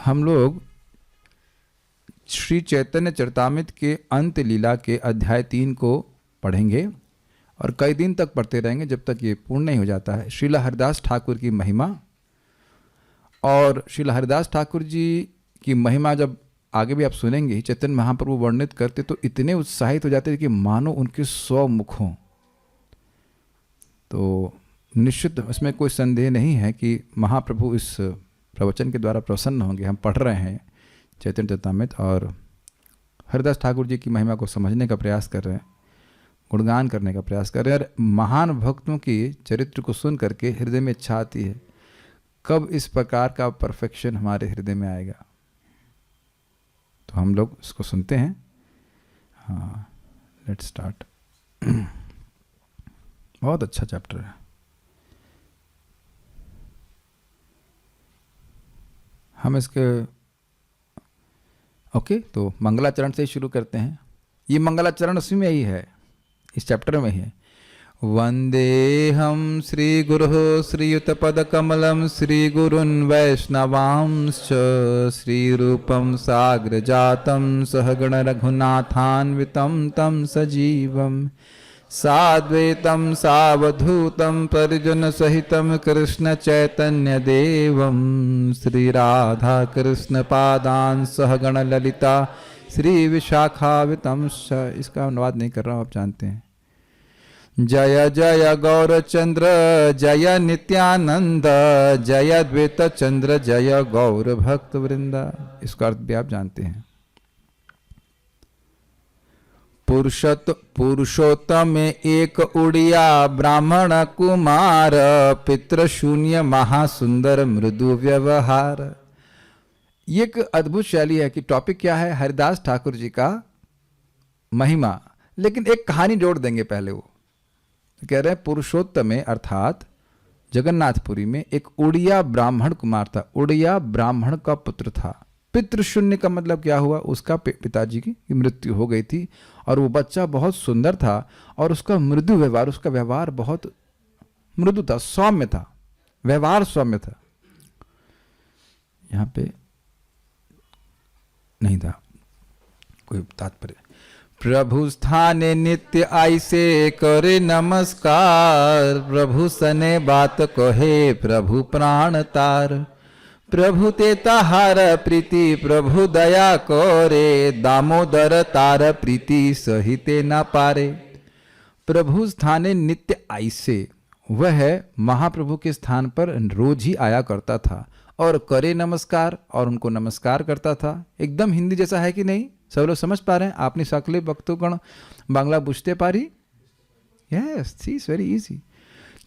हम लोग श्री चैतन्य चरितामृत के अंत लीला के अध्याय 3 को पढ़ेंगे और कई दिन तक पढ़ते रहेंगे जब तक ये पूर्ण नहीं हो जाता है। श्रील हरिदास ठाकुर की महिमा, और श्रील हरिदास ठाकुर जी की महिमा जब आगे भी आप सुनेंगे, चैतन्य महाप्रभु वर्णित करते तो इतने उत्साहित हो जाते कि मानो उनके 100 मुख हों। तो निश्चित इसमें कोई संदेह नहीं है कि महाप्रभु इस प्रवचन के द्वारा प्रसन्न होंगे। हम पढ़ रहे हैं चैतन्य चरितामृत और हरिदास ठाकुर जी की महिमा को समझने का प्रयास कर रहे हैं, गुणगान करने का प्रयास कर रहे हैं। और महान भक्तों की चरित्र को सुन करके हृदय में इच्छा आती है कब इस प्रकार का परफेक्शन हमारे हृदय में आएगा। तो हम लोग इसको सुनते हैं। हाँ, लेट्स स्टार्ट। बहुत अच्छा चैप्टर है। हम इसके तो मंगलाचरण से ही शुरू करते हैं। ये मंगलाचरण उसी में ही है, इस चैप्टर में ही है। वंदेहम श्री गुरु श्रीयुतपदकमलं श्री गुरुन् वैष्णवांश्च श्री रूपं साग्र जातं सहगण रघुनाथान्वितं तं सजीवं साद्वैतं सावधूतं परिजन सहितं कृष्ण चैतन्य देवं श्री राधा कृष्ण पादान् सहगण ललिता श्री विशाखावितं। इसका अनुवाद नहीं कर रहा हूँ, आप जानते हैं। जय जय गौरचंद्र जय नित्यानंद जय द्वैत चंद्र जय गौर भक्त वृंदा। इसका अर्थ भी आप जानते हैं। पुरुषोत्तम एक उड़िया ब्राह्मण कुमार पितृशून्य महासुंदर मृदु व्यवहार। ये एक अद्भुत शैली है कि टॉपिक क्या है, हरिदास ठाकुर जी का महिमा, लेकिन एक कहानी जोड़ देंगे पहले। वो कह रहे हैं पुरुषोत्तम में अर्थात जगन्नाथपुरी में एक उड़िया ब्राह्मण कुमार था। उड़िया ब्राह्मण का पुत्र था। पितृशून्य का मतलब क्या हुआ, उसका पिताजी की मृत्यु हो गई थी और वो बच्चा बहुत सुंदर था और उसका मृदु व्यवहार, उसका व्यवहार बहुत मृदु था, सौम्य था, व्यवहार सौम्य था। यहां पे नहीं था कोई तात्पर्य। प्रभु स्थाने नित्य ऐसे करे नमस्कार प्रभु सने बात कहे प्रभु प्राण तार प्रभु ते ताहार प्रीति प्रभु दया करे दामोदर तार प्रीति सहिते न पारे। प्रभु स्थाने नित्य ऐसे, वह महाप्रभु के स्थान पर रोज ही आया करता था और करे नमस्कार, और उनको नमस्कार करता था। एकदम हिंदी जैसा है कि नहीं, सब लोग समझ पा रहे हैं? आपने सकले भक्तोगण बांग्ला बुझते पारी? Yes, it's very easy.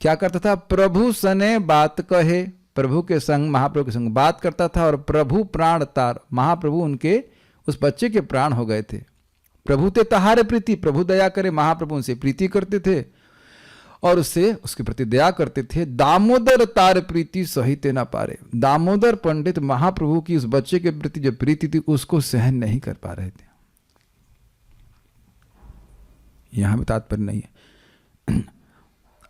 क्या करता था? प्रभु सने बात कहे, प्रभु के संग, महाप्रभु के संग बात करता था। और प्रभु प्राण तार, महाप्रभु उनके उस बच्चे के प्राण हो गए थे। प्रभु ते तहारे प्रीति, प्रभु दया करे, महाप्रभु उनसे प्रीति करते थे और उससे उसके प्रति दया करते थे। दामोदर तार प्रीति सहिते ना पारे, दामोदर पंडित महाप्रभु की उस बच्चे के प्रति जो प्रीति थी उसको सहन नहीं कर पा रहे थे। यहां भी तात्पर्य नहीं है।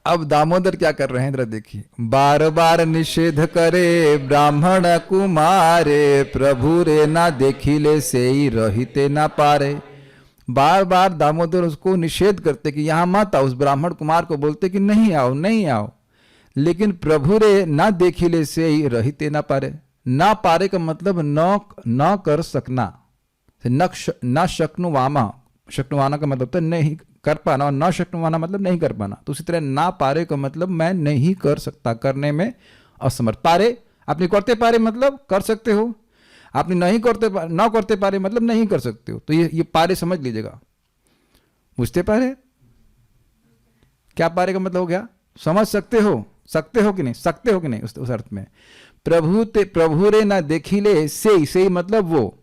अब दामोदर क्या कर रहे हैं जरा देखिए। बार बार निषेध करे ब्राह्मण कुमारे प्रभु रे ना देखिले से ही रहिते ना पारे। बार बार दामोदर उसको निषेध करते कि यहां मत आओ, उस ब्राह्मण कुमार को बोलते कि नहीं आओ नहीं आओ, लेकिन प्रभु रे ना देखिले से ही रहते ना पारे। ना पारे का मतलब न कर सकना, न शक्नुवामा, शक्नुवाना का मतलब तो नहीं कर पाना, और न शक्नुवाना मतलब नहीं कर पाना। तो उसी तरह ना पारे का मतलब मैं नहीं कर सकता, करने में असमर्थ। पारे आपने करते पारे मतलब कर सकते हो, आपने नहीं करते ना करते पारे मतलब नहीं कर सकते हो। तो ये पारे समझ लीजिएगा। बुझते पारे क्या पारे का मतलब हो गया, समझ सकते हो कि नहीं, सकते हो कि नहीं, उस अर्थ में। प्रभु रे ना देखिले से मतलब वो,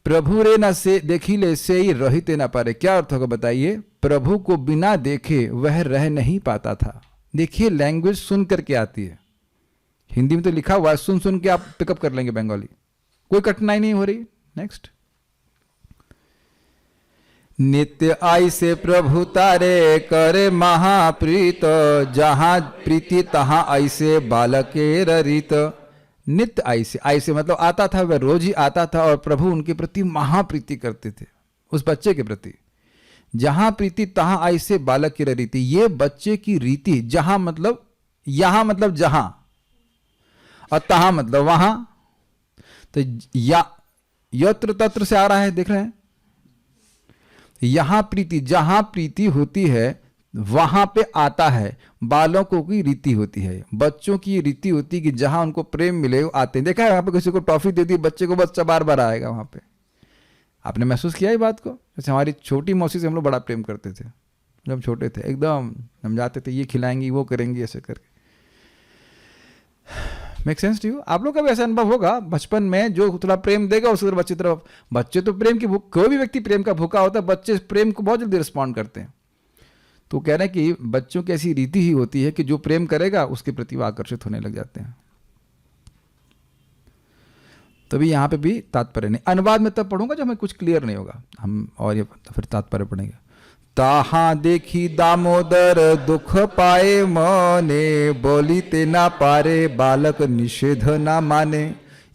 प्रभु रे ना से देखिले से ही रहते ना पारे। क्या अर्थ होगा बताइए? प्रभु को बिना देखे वह रह नहीं पाता था। देखिए लैंग्वेज सुन करके आती है, हिंदी में तो लिखा हुआ है, सुन सुन के आप पिकअप कर लेंगे बंगाली, कोई कठिनाई नहीं हो रही। नेक्स्ट। नित्य ऐसे प्रभु तारे करे महाप्रीत जहां प्रीति तहां ऐसे बालके रीत। नित्य आई से मतलब आता था, वह रोज ही आता था और प्रभु उनके प्रति महाप्रीति करते थे, उस बच्चे के प्रति। जहां प्रीति तहां आई से बालक की रीति, ये बच्चे की रीति। जहां मतलब यहां मतलब जहां, और तहां मतलब वहां। तो यत्र तत्र से आ रहा है, देख रहे हैं। यहां प्रीति, जहां प्रीति होती है वहां पे आता है। बालकों की रीति होती है, बच्चों की रीति होती है कि जहां उनको प्रेम मिले वो आते हैं। देखा है वहां पे किसी को टॉफी दे दी, बच्चे को बच्चा बार बार आएगा वहां पे। आपने महसूस किया ये बात को? जैसे हमारी छोटी मौसी से हम लोग बड़ा प्रेम करते थे जब छोटे थे, एकदम हम जाते थे, ये खिलाएंगी वो करेंगी ऐसे करके। Make sense to you? आप लोग का भी ऐसा अनुभव होगा बचपन में, जो थोड़ा प्रेम देगा उसकी तरफ बच्चे तरफ। बच्चे तो प्रेम की भूख, कोई भी व्यक्ति प्रेम का भूखा होता है, बच्चे प्रेम को बहुत जल्दी रिस्पॉन्ड करते हैं। तो कह रहे हैं कि बच्चों की ऐसी रीति ही होती है कि जो प्रेम करेगा उसके प्रति वो आकर्षित होने लग जाते हैं। तभी यहां पे भी तात्पर्य नहीं। अनुवाद में तब पढ़ूंगा जब हमें कुछ क्लियर नहीं होगा हम, और ये फिर तात्पर्य पढ़ेंगे। ताहा देखी दामोदर दुख पाए मने, बोलीते ना पारे बालक निषेध ना माने।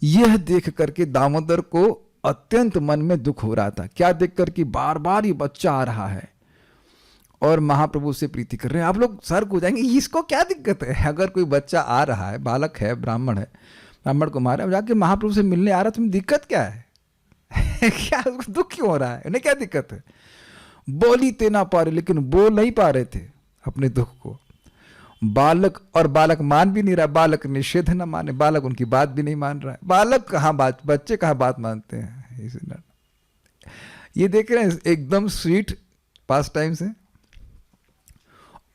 यह देख करके दामोदर को अत्यंत मन में दुख हो रहा था। क्या देख कर कि बार बार ये बच्चा आ रहा है और महाप्रभु से प्रीति कर रहे हैं। आप लोग सर को जाएंगे, इसको क्या दिक्कत है? अगर कोई बच्चा आ रहा है, बालक है, ब्राह्मण है, ब्राह्मण कुमार है, जाके महाप्रभु से मिलने आ रहा है, तुम्हें दिक्कत क्या है? क्या उसको दुख क्यों हो रहा है? उन्हें क्या दिक्कत है? बोलीते ना पा रहे, लेकिन बोल नहीं पा रहे थे अपने दुख को। बालक, और बालक मान भी नहीं रहा, बालक निषेध ना माने, बालक उनकी बात भी नहीं मान रहा है। बालक कहाँ बात, बच्चे कहाँ बात मानते हैं? ये देख रहे हैं एकदम स्वीट पास टाइम से।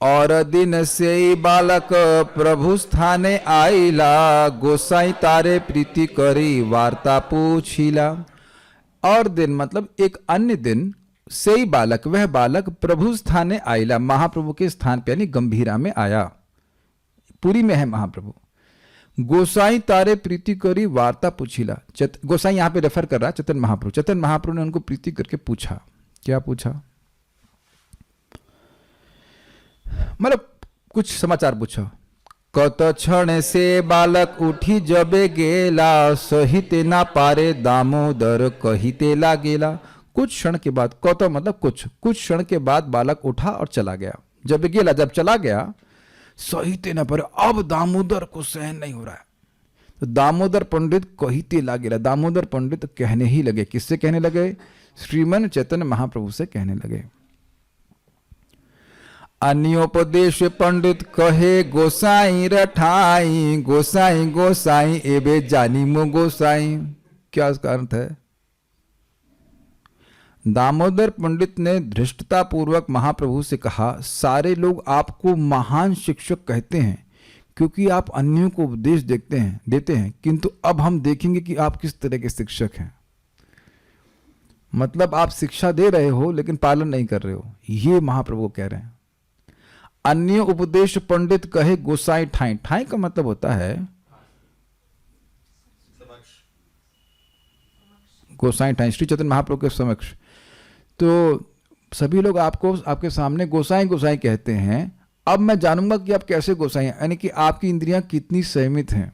और दिन से बालक प्रभु स्थाने आईला, गोसाई तारे प्रीति करी वार्ता पूछिला। और दिन मतलब एक अन्य दिन से ही बालक, वह बालक प्रभु स्थाने आईला, महाप्रभु के स्थान पे यानी गंभीरा में आया। पुरी में है महाप्रभु। गोसाई तारे प्रीति करी वार्ता पूछिला। गोसाई यहां पे रेफर कर रहा है चैतन्य महाप्रभु। चैतन्य महाप्रभु ने उनको प्रीति करके पूछा। क्या पूछा? मतलब कुछ समाचार पूछा। कत क्षण से बालक उठी जबे गेला, सहिते ना पारे दामोदर कहिते लागेला। कुछ क्षण के बाद, कत मतलब कुछ क्षण के बाद बालक उठा और चला गया। जब गेला, जब चला गया, सहिते ना पारे, अब दामोदर को सहन नहीं हो रहा है। तो दामोदर पंडित कहिते लागेला, दामोदर पंडित कहने ही लगे। किससे कहने लगे? श्रीमन चैतन्य महाप्रभु से कहने लगे। अन्योपदेश पंडित कहे गोसाई रठाई, गोसाई गोसाई एबे जानी मो गोसाई। क्या उसका अर्थ है? दामोदर पंडित ने धृष्टता पूर्वक महाप्रभु से कहा, सारे लोग आपको महान शिक्षक कहते हैं क्योंकि आप अन्यों को उपदेश देते हैं, किंतु अब हम देखेंगे कि आप किस तरह के शिक्षक हैं। मतलब आप शिक्षा दे रहे हो लेकिन पालन नहीं कर रहे हो, ये महाप्रभु कह रहे हैं। अन्य उपदेश पंडित कहे गोसाई ठाई, ठाई का मतलब होता है गोसाई ठाई, श्री चैतन्य महाप्रभु के समक्ष। तो सभी लोग आपको आपके सामने गोसाई गोसाई कहते हैं। अब मैं जानूंगा कि आप कैसे गोसाई हैं, यानी कि आपकी इंद्रियां कितनी संयमित हैं।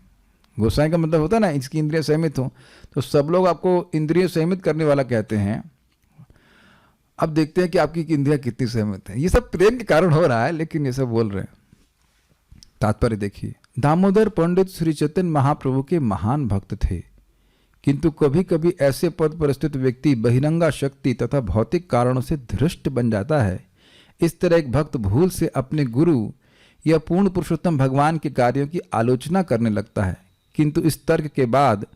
गोसाई का मतलब होता है ना इसकी इंद्रियां संयमित हो, तो सब लोग आपको इंद्रिय संयमित करने वाला कहते हैं। अब देखते हैं कि आपकी इंद्रियां कितनी सहमत है। ये सब प्रेम के कारण हो रहा है, लेकिन ये सब बोल रहे हैं। तात्पर्य देखिए, दामोदर पंडित श्री चैतन्य महाप्रभु के महान भक्त थे, किंतु कभी कभी ऐसे पद पर स्थित व्यक्ति बहिरंगा शक्ति तथा भौतिक कारणों से धृष्ट बन जाता है। इस तरह एक भक्त भूल से अपने गुरु या पूर्ण पुरुषोत्तम भगवान के कार्यों की आलोचना करने लगता है, किंतु इस तर्क के बाद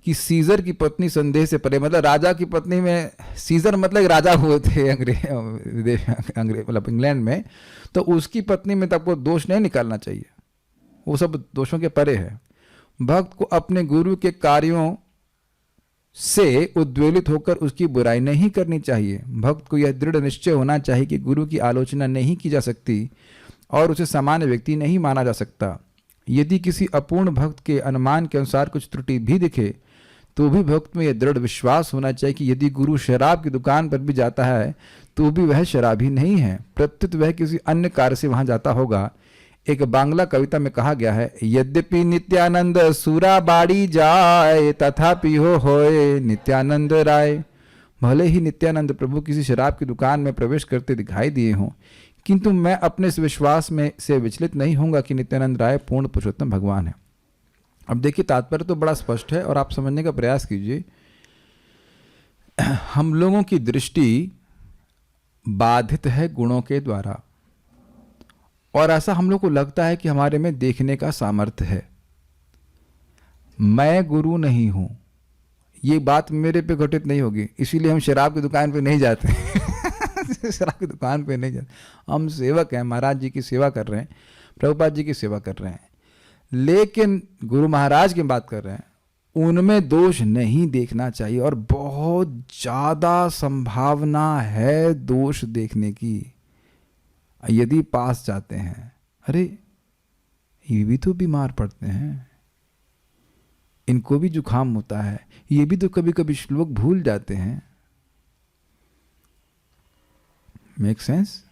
कि सीजर की पत्नी संदेह से परे, मतलब राजा की पत्नी में, सीजर मतलब राजा हुए थे अंग्रेज मतलब इंग्लैंड में, तो उसकी पत्नी में तो आपको दोष नहीं निकालना चाहिए, वो सब दोषों के परे है। भक्त को अपने गुरु के कार्यों से उद्वेलित होकर उसकी बुराई नहीं करनी चाहिए। भक्त को यह दृढ़ निश्चय होना चाहिए कि गुरु की आलोचना नहीं की जा सकती और उसे सामान्य व्यक्ति नहीं माना जा सकता। यदि किसी अपूर्ण भक्त के अनुमान के अनुसार कुछ त्रुटि भी दिखे तो भी भक्त में यह दृढ़ विश्वास होना चाहिए कि यदि गुरु शराब की दुकान पर भी जाता है तो भी वह शराबी नहीं है, प्रत्युत वह किसी अन्य कार्य से वहां जाता होगा। एक बांग्ला कविता में कहा गया है, यद्यपि नित्यानंद सूरा बाड़ी जाए तथापि हो होए नित्यानंद राय। भले ही नित्यानंद प्रभु किसी शराब की दुकान में प्रवेश करते दिखाई दिए हों, किंतु मैं अपने इस विश्वास में से विचलित नहीं होऊंगा कि नित्यानंद राय पूर्ण पुरुषोत्तम भगवान है। अब देखिए, तात्पर्य तो बड़ा स्पष्ट है और आप समझने का प्रयास कीजिए। हम लोगों की दृष्टि बाधित है गुणों के द्वारा, और ऐसा हम लोग को लगता है कि हमारे में देखने का सामर्थ्य है। मैं गुरु नहीं हूं, ये बात मेरे पे घटित नहीं होगी, इसीलिए हम शराब की दुकान पे नहीं जाते। शराब की दुकान पे नहीं जाते, हम सेवक हैं, महाराज जी की सेवा कर रहे हैं, प्रभुपाद जी की सेवा कर रहे हैं। लेकिन गुरु महाराज की बात कर रहे हैं, उनमें दोष नहीं देखना चाहिए, और बहुत ज़्यादा संभावना है दोष देखने की। यदि पास जाते हैं, अरे ये भी तो बीमार पड़ते हैं, इनको भी जुखाम होता है, ये भी तो कभी कभी श्लोक भूल जाते हैं। Make sense?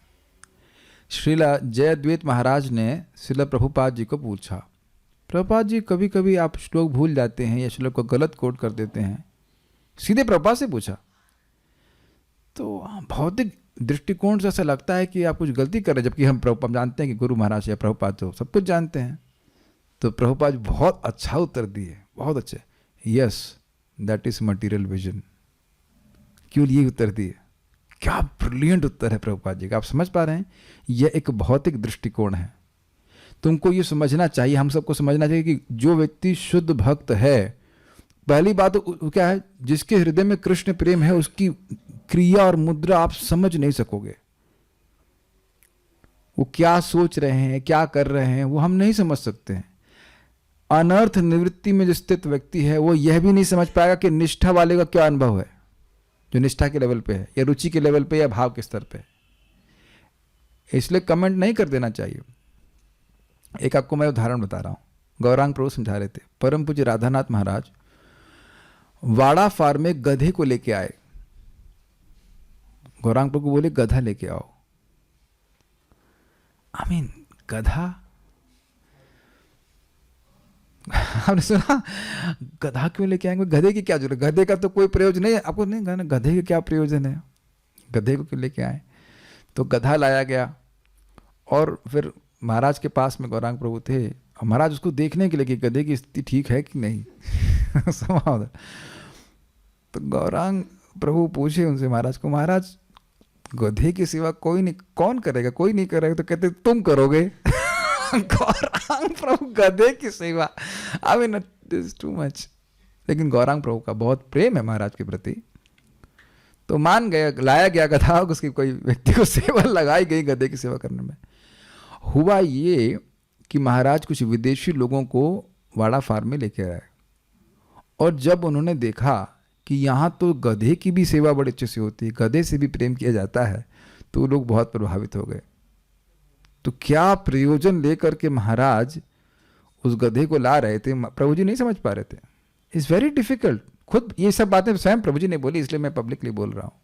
श्रीला जयद्वैत महाराज ने श्रीला प्रभुपाद जी को पूछा, प्रभुपाद जी कभी कभी आप श्लोक भूल जाते हैं या श्लोक को गलत कोट कर देते हैं। सीधे प्रभुपाद से पूछा। तो भौतिक दृष्टिकोण से ऐसा लगता है कि आप कुछ गलती कर रहे हैं, जबकि हम प्रभुपाद जानते हैं कि गुरु महाराज या प्रभुपाद तो सब कुछ जानते हैं। तो प्रभुपाद बहुत अच्छा उत्तर दिए, बहुत अच्छे। Yes, that is material vision. क्यों ये उत्तर दिए? क्या ब्रिलियंट उत्तर है प्रभुपाद जी का। आप समझ पा रहे हैं, यह एक भौतिक दृष्टिकोण है। तुमको ये समझना चाहिए, हम सबको समझना चाहिए कि जो व्यक्ति शुद्ध भक्त है, पहली बात तो क्या है, जिसके हृदय में कृष्ण प्रेम है उसकी क्रिया और मुद्रा आप समझ नहीं सकोगे। वो क्या सोच रहे हैं, क्या कर रहे हैं, वो हम नहीं समझ सकते हैं। अनर्थ निवृत्ति में जो स्थित व्यक्ति है वो यह भी नहीं समझ पाएगा कि निष्ठा वाले का क्या अनुभव है, जो निष्ठा के लेवल पे है या रुचि के लेवल पे या भाव के स्तर पे। इसलिए कमेंट नहीं कर देना चाहिए। एक आपको मैं उदाहरण बता रहा हूं, गौरांग प्रभु समझा रहे थे। परम पूज्य राधानाथ महाराज वाड़ा फार्म में गधे को लेके आए। गौरांग प्रभु को बोले गधा लेके आओ। आई मीन गधा, आपने सुना गधा क्यों लेके आएंगे? गधे की क्या जरूरत? गधे का तो कोई प्रयोजन नहीं है आपको, नहीं कहना गधे का क्या प्रयोजन है, गधे को क्यों लेके आए? तो गधा लाया गया और फिर महाराज के पास में गौरांग प्रभु थे, और महाराज उसको देखने के लिए कि गधे की स्थिति ठीक है कि नहीं। तो गौरांग प्रभु पूछे उनसे महाराज को, महाराज गधे की सेवा कोई नहीं, कौन करेगा? कोई नहीं करेगा। तो कहते तुम करोगे। गौरांग प्रभु गधे की सेवा, आई मीन दिस टू मच। लेकिन गौरांग प्रभु का बहुत प्रेम है महाराज के प्रति, तो मान गया, लाया गया गधा, उसकी कोई व्यक्ति को सेवा लगाई गई गधे की सेवा करने में। हुआ ये कि महाराज कुछ विदेशी लोगों को वाड़ा फार्म में लेके आए, और जब उन्होंने देखा कि यहाँ तो गधे की भी सेवा बड़े अच्छे से होती है, गधे से भी प्रेम किया जाता है, तो लोग बहुत प्रभावित हो गए। तो क्या प्रयोजन लेकर के महाराज उस गधे को ला रहे थे, प्रभु जी नहीं समझ पा रहे थे। It's very difficult. खुद ये सब बातें स्वयं प्रभु जी ने बोली, इसलिए मैं पब्लिकली बोल रहा हूं।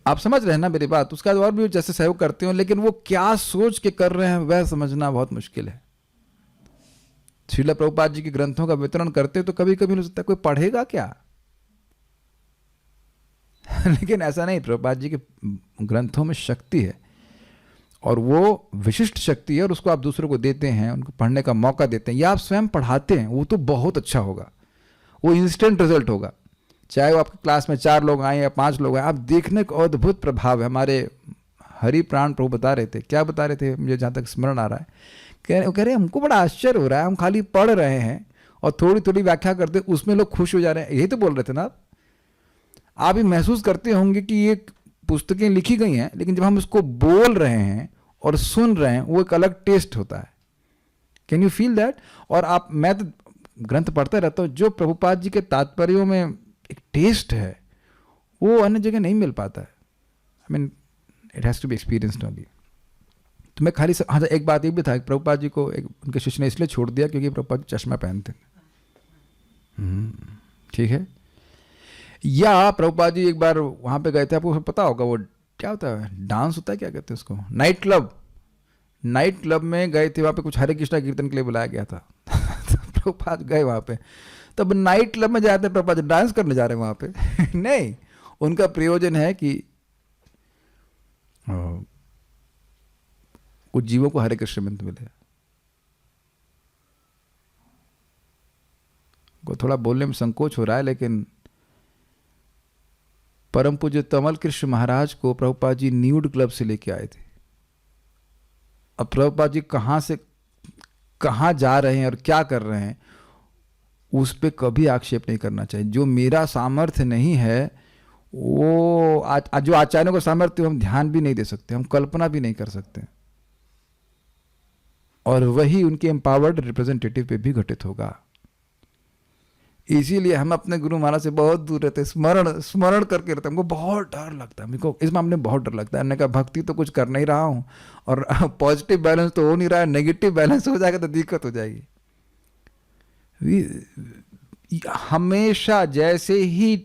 आप समझ रहे हैं ना मेरी बात? उसका और भी जैसे सहयोग करते हो, लेकिन वो क्या सोच के कर रहे हैं वह समझना बहुत मुश्किल है। श्रील प्रभुपाद जी के ग्रंथों का वितरण करते तो कभी कभी हो सकता है कोई पढ़ेगा क्या। लेकिन ऐसा नहीं, प्रभुपाद जी के ग्रंथों में शक्ति है, और वो विशिष्ट शक्ति है, और उसको आप दूसरों को देते हैं, उनको पढ़ने का मौका देते हैं, या आप स्वयं पढ़ाते हैं, वो तो बहुत अच्छा होगा, वो इंस्टेंट रिजल्ट होगा। चाहे वो आपकी क्लास में 4 लोग आए या 5 लोग आए, आप देखने का अद्भुत प्रभाव है। हमारे हरि प्राण प्रभु बता रहे थे, क्या बता रहे थे, मुझे जहाँ तक स्मरण आ रहा है, कह रहे हमको बड़ा आश्चर्य हो रहा है, हम खाली पढ़ रहे हैं और थोड़ी थोड़ी व्याख्या करते, उसमें लोग खुश हो जा रहे हैं। यही तो बोल रहे थे ना आप भी महसूस करते होंगे कि ये पुस्तकें लिखी गई हैं, लेकिन जब हम उसको बोल रहे हैं और सुन रहे हैं, वो एक अलग टेस्ट होता है। Can you feel that? और आप, मैं तो ग्रंथ पढ़ता रहता हूँ, जो प्रभुपाद जी के तात्पर्यों में एक टेस्ट है, वो अन्य जगह नहीं मिल पाता है। I mean it has to be experienced only. तो मैं खाली हाँ, एक बात ये भी था, प्रभुपाद जी को एक उनके शिष्य ने इसलिए छोड़ दिया क्योंकि प्रभुपाद जी चश्मा पहनते। ठीक है। या प्रभुपाद जी एक बार वहाँ पे गए थे, आपको पता होगा, वो क्या होता है, डांस होता है, क्या कहते हैं उसको, नाइट क्लब। नाइट क्लब में गए थे, वहाँ पे कुछ हरे कृष्णा कीर्तन के लिए बुलाया गया था तो प्रभुपाद गए वहाँ पे, तब नाइट क्लब में जाते प्रभुपाद डांस करने जा रहे हैं वहाँ पे नहीं, उनका प्रयोजन है कि कुछ जीवों को हरे कृष्ण मंत्र मिले। को थोड़ा बोलने में संकोच हो रहा है, लेकिन परम पूज्य तमल कृष्ण महाराज को प्रभुपाद जी न्यूड क्लब से लेके आए थे। अब प्रभुपाद जी कहाँ से कहाँ जा रहे हैं और क्या कर रहे हैं उस पर कभी आक्षेप नहीं करना चाहिए। जो मेरा सामर्थ्य नहीं है वो जो आचार्यों का सामर्थ्य हम ध्यान भी नहीं दे सकते, हम कल्पना भी नहीं कर सकते, और वही उनके एम्पावर्ड रिप्रेजेंटेटिव पे भी घटित होगा। इसीलिए हम अपने गुरु महाराज से बहुत दूर रहते, स्मरण करके रहते। हमको बहुत डर लगता है, मेरे को इस मामले में बहुत डर लगता है। हमने कहा भक्ति तो कुछ कर नहीं रहा हूँ और पॉजिटिव बैलेंस तो हो नहीं रहा है, नेगेटिव बैलेंस हो जाएगा तो दिक्कत हो जाएगी। हमेशा जैसे ही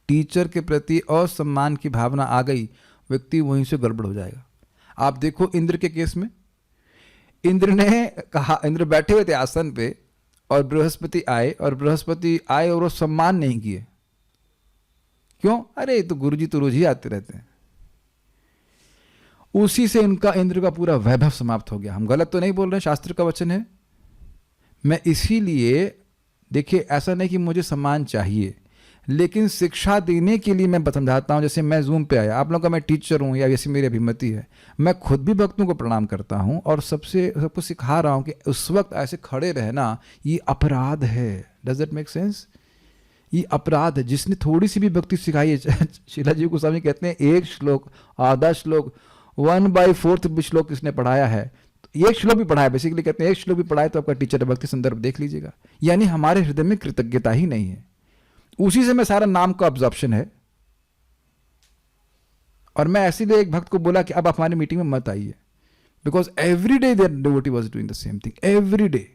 टीचर के प्रति असम्मान की भावना आ गई, व्यक्ति वहीं से गड़बड़ हो जाएगा। आप देखो इंद्र के केस में, इंद्र ने कहा, इंद्र बैठे हुए थे आसन पे और बृहस्पति आए और वो सम्मान नहीं किए। क्यों? अरे तो गुरुजी तो रोज ही आते रहते हैं। उसी से इनका इंद्र का पूरा वैभव समाप्त हो गया। हम गलत तो नहीं बोल रहे, शास्त्र का वचन है। मैं इसीलिए देखिए, ऐसा नहीं कि मुझे सम्मान चाहिए, लेकिन शिक्षा देने के लिए मैं समझाता हूँ। जैसे मैं जूम पे आया, आप लोगों का मैं टीचर हूँ या जैसी मेरी अभिमति है, मैं खुद भी भक्तों को प्रणाम करता हूँ और सबको सिखा रहा हूँ कि उस वक्त ऐसे खड़े रहना ये अपराध है। Does it make sense? ये अपराध है। जिसने थोड़ी सी भी भक्ति सिखाई है, शीला जी गोस्वामी कहते हैं एक श्लोक, आधा श्लोक, 1/4 श्लोक किसने पढ़ाया है, एक श्लोक भी पढ़ाया, बेसिकली कहते हैं एक श्लोक भी पढ़ाया तो आपका टीचर भक्ति संदर्भ देख लीजिएगा। यानी हमारे हृदय में कृतज्ञता ही नहीं है। उसी से मैं सारा नाम का ऑब्जॉर्प्शन है। और मैं इसीलिए एक भक्त को बोला कि अब आप हमारी मीटिंग में मत आइए, because every day there devotee was doing the same thing, every day.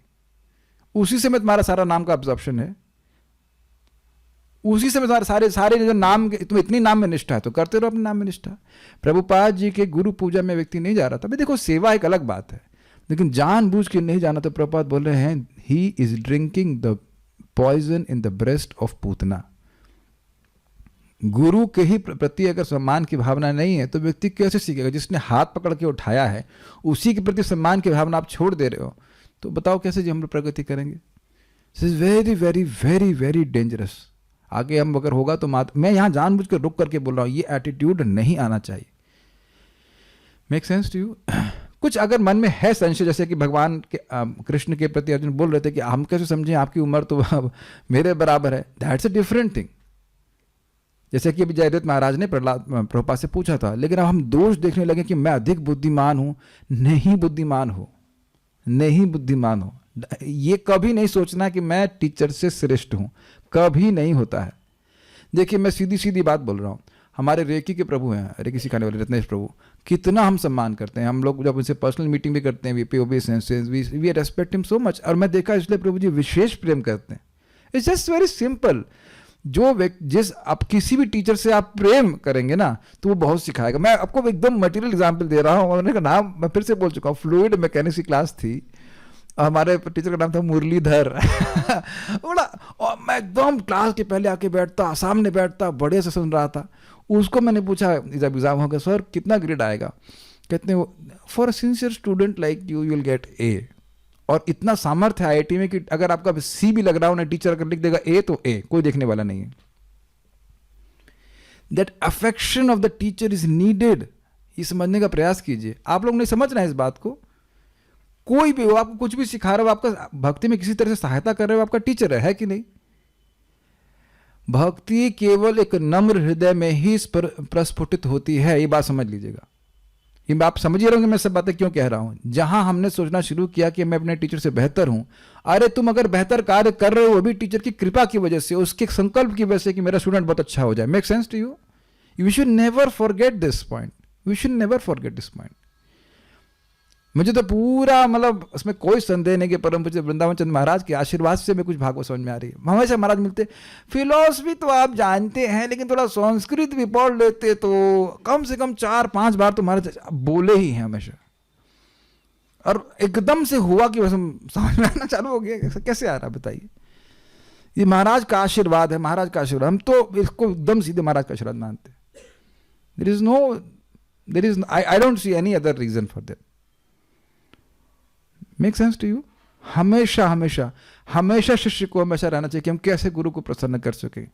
उसी से मैं तुम्हारा सारा नाम का ऑब्जॉर्प्शन है, उसी से मैं सारे जो नाम, तुम इतनी नाम में निष्ठा है तो करते रहो अपने नाम में निष्ठा। प्रभुपाद जी के गुरु पूजा में व्यक्ति नहीं जा रहा था, भाई देखो सेवा एक अलग बात है, लेकिन जानबूझ के नहीं जाना। तो प्रभुपाद बोल रहे हैं he is drinking the poison in the breast of Putana. गुरु के ही प्रति अगर सम्मान की भावना नहीं है तो व्यक्ति कैसे सीखेगा? जिसने हाथ पकड़ के उठाया है उसी के प्रति सम्मान की भावना आप छोड़ दे रहे हो, तो बताओ कैसे जी हम लोग प्रगति करेंगे? This is very very very very dangerous. आगे हम अगर होगा तो मैं यहां जानबूझ कर रुक करके बोल रहा हूं, ये एटीट्यूड नहीं आना चाहिए। Make sense to you? कुछ अगर मन में है संशय, जैसे कि भगवान के कृष्ण के प्रति अर्जुन बोल रहे थे कि हम कैसे समझें आपकी उम्र तो मेरे बराबर है, दैट्स अ डिफरेंट थिंग। जैसे कि अभी जयदत्त महाराज ने प्रभुपाद से पूछा था, लेकिन अब हम दोष देखने लगे कि मैं अधिक बुद्धिमान हूं। नहीं बुद्धिमान हो, नहीं बुद्धिमान हो। ये कभी नहीं सोचना कि मैं टीचर से श्रेष्ठ हूं, कभी नहीं होता है। देखिए मैं सीधी सीधी बात बोल रहा हूं, हमारे रेकी के प्रभु हैं, रेकी सिखाने वाले रत्नेश प्रभु, कितना हम सम्मान करते हैं। हम लोग जब उनसे पर्सनल मीटिंग भी करते हैं, we respect him so much. और मैं देखा इसलिए प्रभु जी विशेष प्रेम करते हैं। It's just very simple. जिस आप किसी भी टीचर से आप प्रेम करेंगे ना तो वो बहुत सिखाएगा। मैं आपको एकदम मटेरियल एग्जाम्पल दे रहा हूँ, उन्होंने का नाम मैं फिर से बोल चुका हूँ। फ्लूइड मैकेनिक्स की क्लास थी, हमारे टीचर का नाम था मुरलीधर बड़ा, और मैं एकदम क्लास के पहले आके बैठता, सामने बैठता, बढ़िया से सुन रहा था। उसको मैंने पूछा जब एग्जाम होगा, सर कितना ग्रेड आएगा? कहते हैं for a sincere student like you will get ए। और इतना सामर्थ्य है आईआईटी में कि अगर आपका सी भी लग रहा हो ना, टीचर अगर लिख देगा ए तो ए, कोई देखने वाला नहीं है। That affection of the teacher is needed, ये समझने का प्रयास कीजिए। आप लोग नहीं समझ रहे हैं इस बात को। कोई भी हो, आपको कुछ भी सिखा रहा हो, आपका भक्ति में किसी तरह से सहायता कर रहे हो, आपका टीचर है कि नहीं? भक्ति केवल एक नम्र हृदय में ही प्रस्फुटित होती है, ये बात समझ लीजिएगा। ये आप समझ ही रहोगे मैं सब बातें क्यों कह रहा हूं। जहां हमने सोचना शुरू किया कि मैं अपने टीचर से बेहतर हूं, अरे तुम अगर बेहतर कार्य कर रहे हो वो भी टीचर की कृपा की वजह से, उसके संकल्प की वजह से कि मेरा स्टूडेंट बहुत अच्छा हो जाए। Make sense to you? You should never forget this point, we should never forget this point. मुझे तो पूरा मतलब उसमें कोई संदेह नहीं कि परम पूज्य वृंदावन चंद्र महाराज के आशीर्वाद से मैं कुछ भागवत समझ में आ रही है। हमेशा महाराज मिलते, फिलॉसफी तो आप जानते हैं लेकिन थोड़ा संस्कृत भी पढ़ लेते तो कम से कम 4-5 बार तो महाराज बोले ही हैं हमेशा। और एकदम से हुआ कि बस समझ में आना चालू हो गया। कैसे आ रहा बताइए? ये महाराज का आशीर्वाद है, महाराज का आशीर्वाद। हम तो इसको एकदम सीधे महाराज का आशीर्वाद मानते। There is I don't see any other reason for that. Make sense to you? हमेशा हमेशा हमेशा शिष्य को हमेशा रहना चाहिए कि हम कैसे गुरु को प्रसन्न कर सके,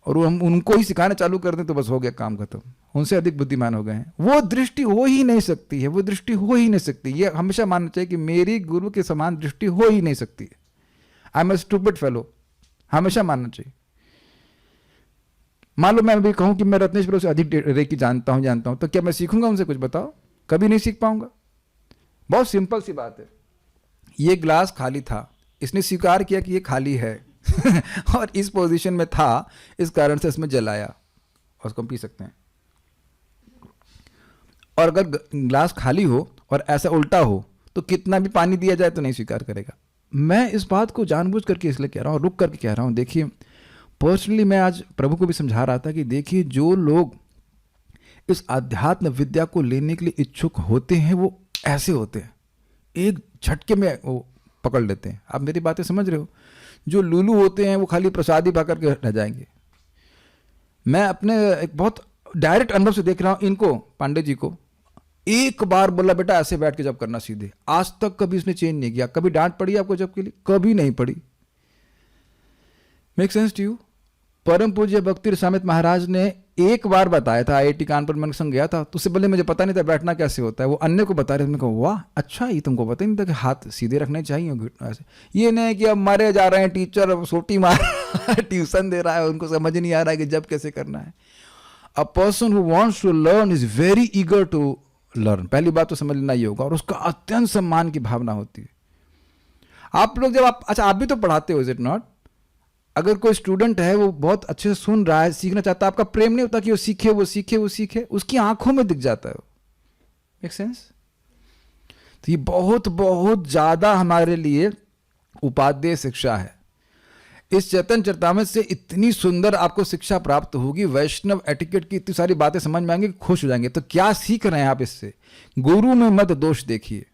और वो हम उनको ही सिखाना चालू कर दें तो बस हो गया काम खत्म। उनसे अधिक बुद्धिमान हो गए हैं। वो दृष्टि हो ही नहीं सकती है, वो दृष्टि हो ही नहीं सकती। ये हमेशा मानना चाहिए कि मेरी गुरु के समान दृष्टि हो ही नहीं सकती है। I am a stupid fellow, हमेशा मानना चाहिए। मान लो मैं अभी कहूं कि मैं रत्नेश्वर से अधिक रेकी जानता हूं, तो क्या मैं सीखूंगा उनसे? कुछ बताओ, कभी नहीं सीख पाऊंगा। बहुत सिंपल सी बात है। ये ग्लास खाली था, इसने स्वीकार किया कि ये खाली है और इस पोजीशन में था, इस कारण से इसमें जल आया और उसको हम पी सकते हैं। और अगर ग्लास खाली हो और ऐसा उल्टा हो तो कितना भी पानी दिया जाए तो नहीं स्वीकार करेगा। मैं इस बात को जानबूझ करके इसलिए कह रहा हूँ, रुक करके कह रहा हूँ। देखिए, पर्सनली मैं आज प्रभु को भी समझा रहा था कि देखिए, जो लोग इस आध्यात्म विद्या को लेने के लिए इच्छुक होते हैं वो ऐसे होते हैं, एक झटके में वो पकड़ लेते हैं। आप मेरी बातें समझ रहे हो? जो लूलू होते हैं वो खाली प्रसादी पा करके रह जाएंगे। मैं अपने एक बहुत डायरेक्ट अनुभव से देख रहा हूँ इनको, पांडे जी को। एक बार बोला बेटा ऐसे बैठ के जब करना सीधे, आज तक कभी उसने चेंज नहीं किया। कभी डांट पड़ी आपको जब के लिए? कभी नहीं पड़ी। Make sense to you? परम पूज्य भक्ति रसामृत महाराज ने एक बार बताया था, IIT कानपुर में संग गया था, तो उससे पहले मुझे पता नहीं था बैठना कैसे होता है। वो अन्य को बता रहे थे, मैंने कहा वाह अच्छा, ये तुमको पता नहीं था कि हाथ सीधे रखने चाहिए ऐसे। ये नहीं कि अब मारे जा रहे हैं टीचर, अब सोटी मार ट्यूशन दे रहा है, उनको समझ नहीं आ रहा है कि जब कैसे करना है। A person who wants to learn is very eager to learn. पहली बात तो समझना ही होगा, और उसका अत्यंत सम्मान की भावना होती है। आप लोग जब आप भी तो पढ़ाते हो, इज इट नॉट? अगर कोई स्टूडेंट है वो बहुत अच्छे से सुन रहा है, सीखना चाहता है, आपका प्रेम नहीं होता कि वो सीखे वो सीखे वो सीखे? उसकी आंखों में दिख जाता है। Make sense? तो ये बहुत बहुत ज्यादा हमारे लिए उपादेय शिक्षा है। इस चैतन्य चरितामृत से इतनी सुंदर आपको शिक्षा प्राप्त होगी, वैष्णव एटिकेट की इतनी सारी बातें समझ में आएंगी, खुश हो जाएंगे। तो क्या सीख रहे हैं आप इससे? गुरु में मत दोष देखिए,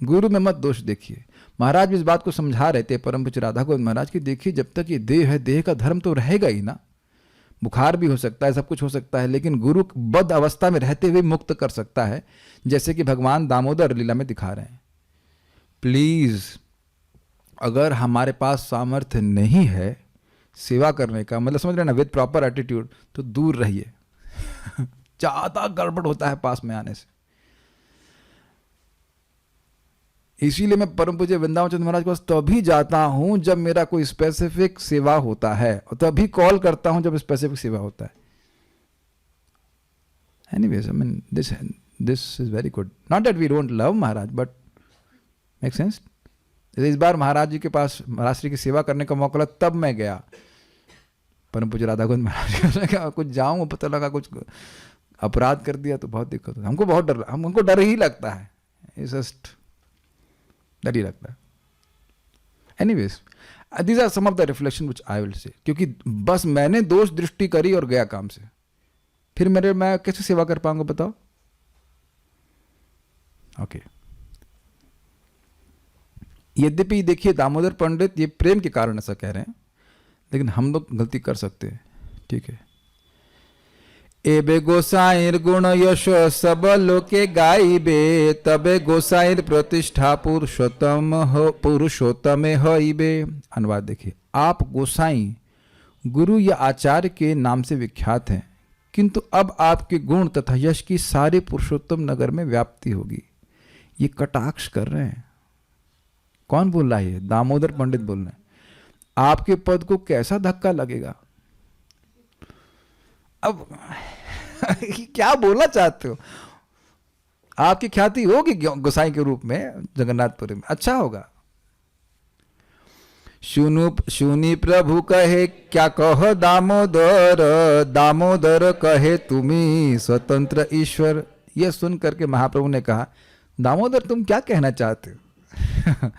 गुरु में मत दोष देखिए। महाराज भी इस बात को समझा रहे थे, परम पूज्य राधा गोविंद महाराज की, देखिए जब तक ये देह है, देह का धर्म तो रहेगा ही ना। बुखार भी हो सकता है, सब कुछ हो सकता है, लेकिन गुरु बद्ध अवस्था में रहते हुए मुक्त कर सकता है, जैसे कि भगवान दामोदर लीला में दिखा रहे हैं। प्लीज, अगर हमारे पास सामर्थ्य नहीं है सेवा करने का, मतलब समझ रहे ना, विद प्रॉपर एटीट्यूड, तो दूर रहिए। ज्यादा गड़बड़ होता है पास में आने से। इसीलिए मैं परम पूज्य वृंदावन चंद्र महाराज के पास तभी जाता हूं जब मेरा कोई स्पेसिफिक सेवा होता है, और तभी कॉल करता हूं जब स्पेसिफिक सेवा होता है। Anyways, I mean this is very good. Not that we don't love Maharaj, but make sense. इस बार महाराज जी के पास महाराज श्री की सेवा करने का मौका लगा, तब मैं गया परम पूज्य राधा गोविंद महाराज ने कहा कुछ जाऊं, पता लगा कुछ अपराध कर दिया तो बहुत दिक्कत होती है। हमको बहुत डर, हमको डर ही लगता है, जस्ट डर ही लगता है। Anyways, these are some of the reflection which I will say, क्योंकि बस मैंने दोष दृष्टि करी और गया काम से, फिर मैं कैसे सेवा कर पाऊंगा बताओ? ओके। यद्यपि देखिए दामोदर पंडित ये प्रेम के कारण ऐसा कह रहे हैं, लेकिन हम लोग गलती कर सकते हैं, ठीक है। एबे गोसाईर गुण यश सब लोके गाइबे, तबे गोसाईर प्रतिष्ठा पुरुषोत्तम हइबे। अनुवाद देखिए, आप गोसाई गुरु या आचार्य के नाम से विख्यात हैं, किंतु अब आपके गुण तथा यश की सारे पुरुषोत्तम नगर में व्याप्ति होगी। ये कटाक्ष कर रहे हैं। कौन बोल रहा है? दामोदर पंडित बोल रहे हैं। आपके पद को कैसा धक्का लगेगा? अब क्या बोलना चाहते हो? आपकी ख्याति होगी गोसाई के रूप में जगन्नाथपुरी में, अच्छा होगा। सुनी प्रभु कहे क्या कह दामोदर, दामोदर कहे तुम्ही स्वतंत्र ईश्वर। यह सुन करके महाप्रभु ने कहा, दामोदर तुम क्या कहना चाहते हो?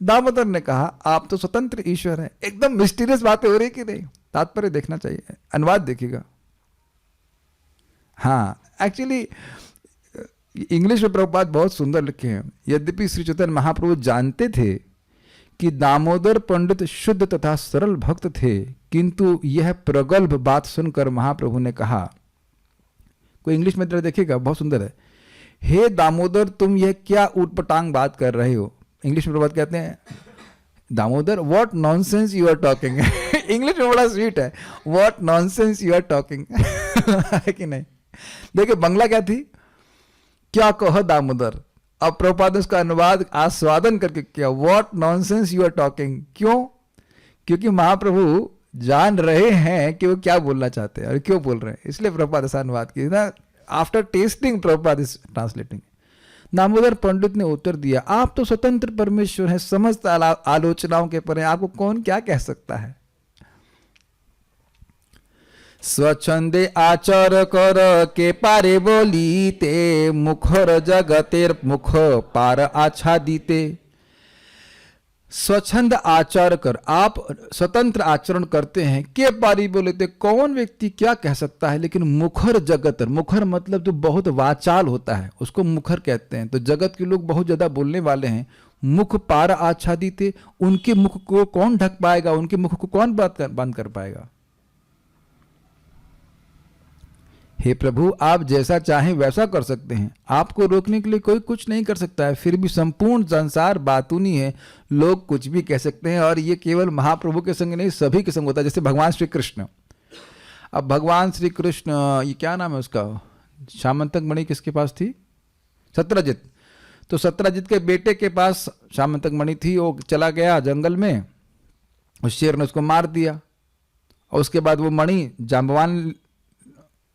दामोदर ने कहा आप तो स्वतंत्र ईश्वर हैं। एकदम मिस्टीरियस बातें हो रही कि नहीं? तात्पर्य देखना चाहिए, अनुवाद देखिएगा। हाँ, एक्चुअली इंग्लिश में प्रभुपाद बहुत सुंदर लिखे हैं। यद्यपि श्री चैतन्य महाप्रभु जानते थे कि दामोदर पंडित शुद्ध तथा सरल भक्त थे, किंतु यह प्रगल्भ बात सुनकर महाप्रभु ने कहा, कोई इंग्लिश में जरा देखिएगा, बहुत सुंदर है। हे दामोदर, तुम यह क्या ऊटपटांग बात कर रहे हो? इंग्लिश में प्रभुपाद कहते हैं, Damodar what nonsense you are talking. English में बड़ा स्वीट है, what nonsense you are talking. है कि नहीं? देखिए बंगला क्या थी, क्या कह दामोदर। अब प्रभुपाद ने उसका अनुवाद आस्वादन करके किया, what nonsense you are talking. क्यों? क्योंकि महाप्रभु जान रहे हैं कि वो क्या बोलना चाहते हैं और क्यों बोल रहे हैं, इसलिए प्रभुपाद ऐसा अनुवाद किया ना। After testing Prabhupada is translating. Damodar Pandit ने उत्तर दिया, आप तो स्वतंत्र परमेश्वर हैं, समस्त आलोचनाओं के परे, आपको कौन क्या कह सकता है। स्वच्छंदे आचर कर के पारे बोलीते, मुखर जगतेर मुख पार आच्छादिते। स्वच्छंद आचार कर, आप स्वतंत्र आचरण करते हैं, के पारी बोलते, कौन व्यक्ति क्या कह सकता है। लेकिन मुखर जगत, मुखर मतलब जो बहुत वाचाल होता है उसको मुखर कहते हैं। तो जगत के लोग बहुत ज्यादा बोलने वाले हैं। मुख पार आच्छादित, उनके मुख को कौन ढक पाएगा, उनके मुख को कौन बंद कर पाएगा। हे प्रभु, आप जैसा चाहें वैसा कर सकते हैं, आपको रोकने के लिए कोई कुछ नहीं कर सकता है। फिर भी संपूर्ण संसार बातूनी है, लोग कुछ भी कह सकते हैं। और ये केवल महाप्रभु के संग नहीं, सभी के संग होता है। जैसे भगवान श्री कृष्ण, अब भगवान श्री कृष्ण, ये क्या नाम है उसका, श्यामंतक मणि किसके पास थी? सत्यजित। तो सत्यजित के बेटे के पास श्यामंतक मणि थी, वो चला गया जंगल में, उस शेर ने उसको मार दिया। और उसके बाद वो मणि जाम्बवान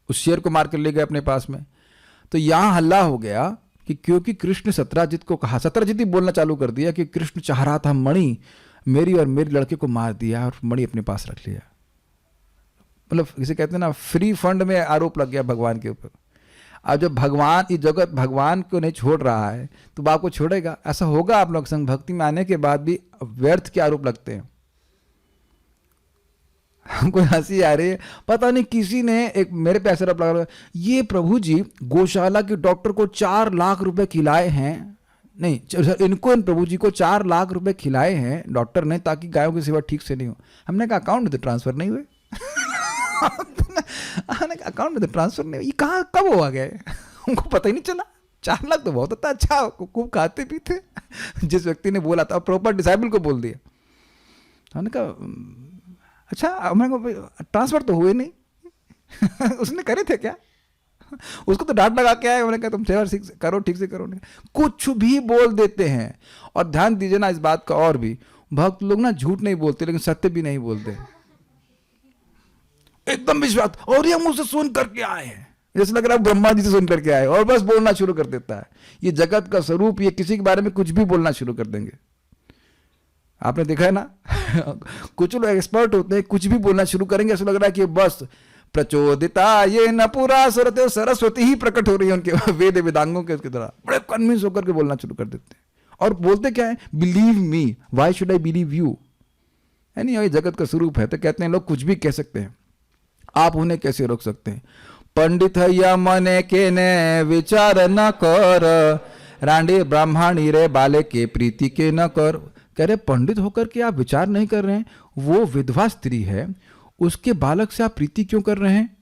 उस शेर को मार कर ले गए अपने पास में। तो यहां हल्ला हो गया कि क्योंकि कृष्ण सत्यजित को कहा, सत्यजित ही बोलना चालू कर दिया कि कृष्ण चाह रहा था मणि मेरी और मेरे लड़के को मार दिया और मणि अपने पास रख लिया। मतलब इसे कहते हैं ना, फ्री फंड में आरोप लग गया भगवान के ऊपर। अब जब भगवान, ये जगत भगवान को नहीं छोड़ रहा है तो बाप को छोड़ेगा? ऐसा होगा आप लोग संग, भक्ति में आने के बाद भी व्यर्थ के आरोप लगते हैं। हमको हंसी आ रही है, पता नहीं किसी ने एक मेरे पे ऐसा लगा, ये प्रभु जी गौशाला के डॉक्टर को 4 लाख रुपए खिलाए हैं, नहीं इनको, इन प्रभु जी को 4 लाख रुपए खिलाए हैं डॉक्टर ने, ताकि गायों की सेवा ठीक से नहीं हो। हमने कहा अकाउंट में तो ट्रांसफर नहीं हुए। अकाउंट में तो ट्रांसफर नहीं हुए, ये कहाँ कब हुआ गया? हमको पता ही नहीं चला। 4 लाख तो बहुत होता, अच्छा खूब खाते पीते। जिस व्यक्ति ने बोला था, प्रॉपर डिसाइबल को बोल दिया। हमने कहा अच्छा, हमने ट्रांसफर तो हुए नहीं। उसने करे थे क्या? उसको तो डांट लगा के आए। उन्होंने कहा तुम सेवा करो, ठीक से करो। कुछ भी बोल देते हैं। और ध्यान दीजिए ना इस बात का, और भी भक्त लोग ना झूठ नहीं बोलते लेकिन सत्य भी नहीं बोलते, एकदम विश्वास, और ये मुझसे सुन करके आए हैं, जैसे लग रहा है ब्रह्मा जी से सुन करके आए, और बस बोलना शुरू कर देता है। ये जगत का स्वरूप, ये किसी के बारे में कुछ भी बोलना शुरू कर देंगे। आपने देखा है ना, कुछ लोग एक्सपर्ट होते हैं, कुछ भी बोलना शुरू करेंगे, ऐसा लग रहा है कि बस प्रचोदिता ये न पूरा सरते, सरस्वती ही प्रकट हो रही है उनके वेद वेदांगों के उसकी तरह, बड़े कन्विंस होकर के बोलना शुरू कर देते हैं। और बोलते क्या है, believe me, why should I believe you. है नहीं, ये जगत का स्वरूप है। तो कहते हैं लोग कुछ भी कह सकते हैं, आप उन्हें कैसे रोक सकते हैं। पंडित या मने के ने विचार न कर, रांडे ब्राह्मणी रे बाले के प्रीति के न कर। कह रहे पंडित होकर के आप विचार नहीं कर रहे हैं, वो विधवा स्त्री है, उसके बालक से आप प्रीति क्यों कर रहे हैं।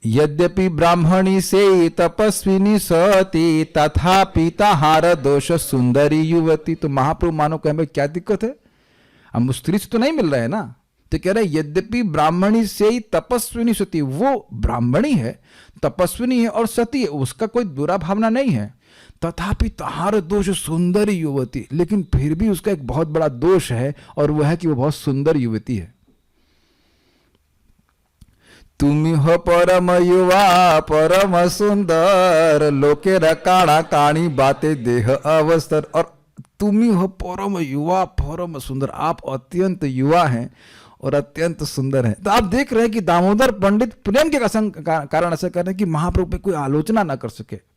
यद्यपि ब्राह्मणी से तपस्विनी सती, तथापि ताहार दोष सुंदरी युवती। तो महाप्रभु मानो कहें भाई क्या दिक्कत है, हम उस स्त्री से तो नहीं मिल रहे हैं ना। तो कह रहे यद्यपि ब्राह्मणी से तपस्विनी सती, वो ब्राह्मणी है, तपस्विनी है और सती है, उसका कोई बुरा भावना नहीं है। तथापि ताहार दोष सुंदरी युवती, लेकिन फिर भी उसका एक बहुत बड़ा दोष है, और वह है कि वो बहुत सुंदर युवती है। तुम हो परम युवा परम सुंदर, लोके रकाणा काणी बाते देह अवसर। और तुम ही हो परम युवा परम सुंदर, आप अत्यंत युवा हैं और अत्यंत सुंदर हैं। तो आप देख रहे हैं कि दामोदर पंडित प्रेम के कारण ऐसा कर रहे हैं कि महाप्रभु पे कोई आलोचना ना कर सके।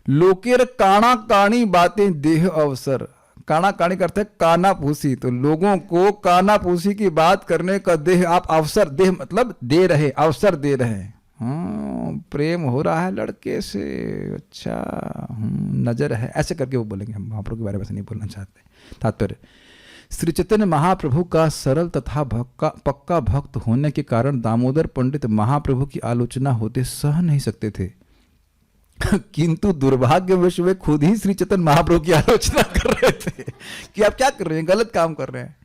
लोकेर काणा काणी बातें देह अवसर। काणा काणी करते कानापूसी, तो लोगों को कानापूसी की बात करने का देह आप अवसर, देह मतलब दे रहे, अवसर दे रहे हैं। प्रेम हो रहा है लड़के से, अच्छा नजर है, ऐसे करके वो बोलेंगे। हम महाप्रभु के बारे में ऐसे नहीं बोलना चाहते। तात्पर्य, श्री चैतन्य महाप्रभु का सरल तथा पक्का भक्त होने के कारण दामोदर पंडित महाप्रभु की आलोचना होते सह नहीं सकते थे, किंतु दुर्भाग्यवश वे खुद ही श्री चैतन्य महाप्रभु की आलोचना कर रहे थे कि आप क्या कर रहे हैं, गलत काम कर रहे हैं।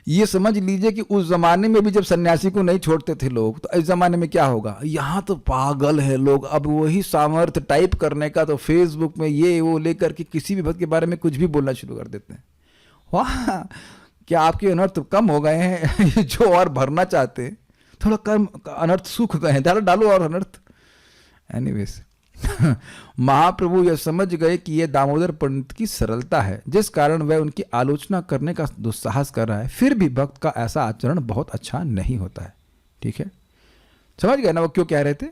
ये समझ लीजिए कि उस जमाने में भी जब सन्यासी को नहीं छोड़ते थे लोग, तो इस जमाने में क्या होगा, यहाँ तो पागल है लोग। अब वही सामर्थ्य टाइप करने का, तो फेसबुक में ये वो लेकर के किसी भी भक्त के बारे में कुछ भी बोलना शुरू कर देते हैं। वाह, क्या आपके अनर्थ कम हो गए हैं जो और भरना चाहते हैं, थोड़ा कम अनर्थ सूख गए हैं, डालो और अनर्थ। एनीवेज महाप्रभु यह समझ गए कि यह दामोदर पंडित की सरलता है, जिस कारण वह उनकी आलोचना करने का दुस्साहस कर रहा है। फिर भी भक्त का ऐसा आचरण बहुत अच्छा नहीं होता है। ठीक है, समझ गए ना वो क्यों कह रहे थे।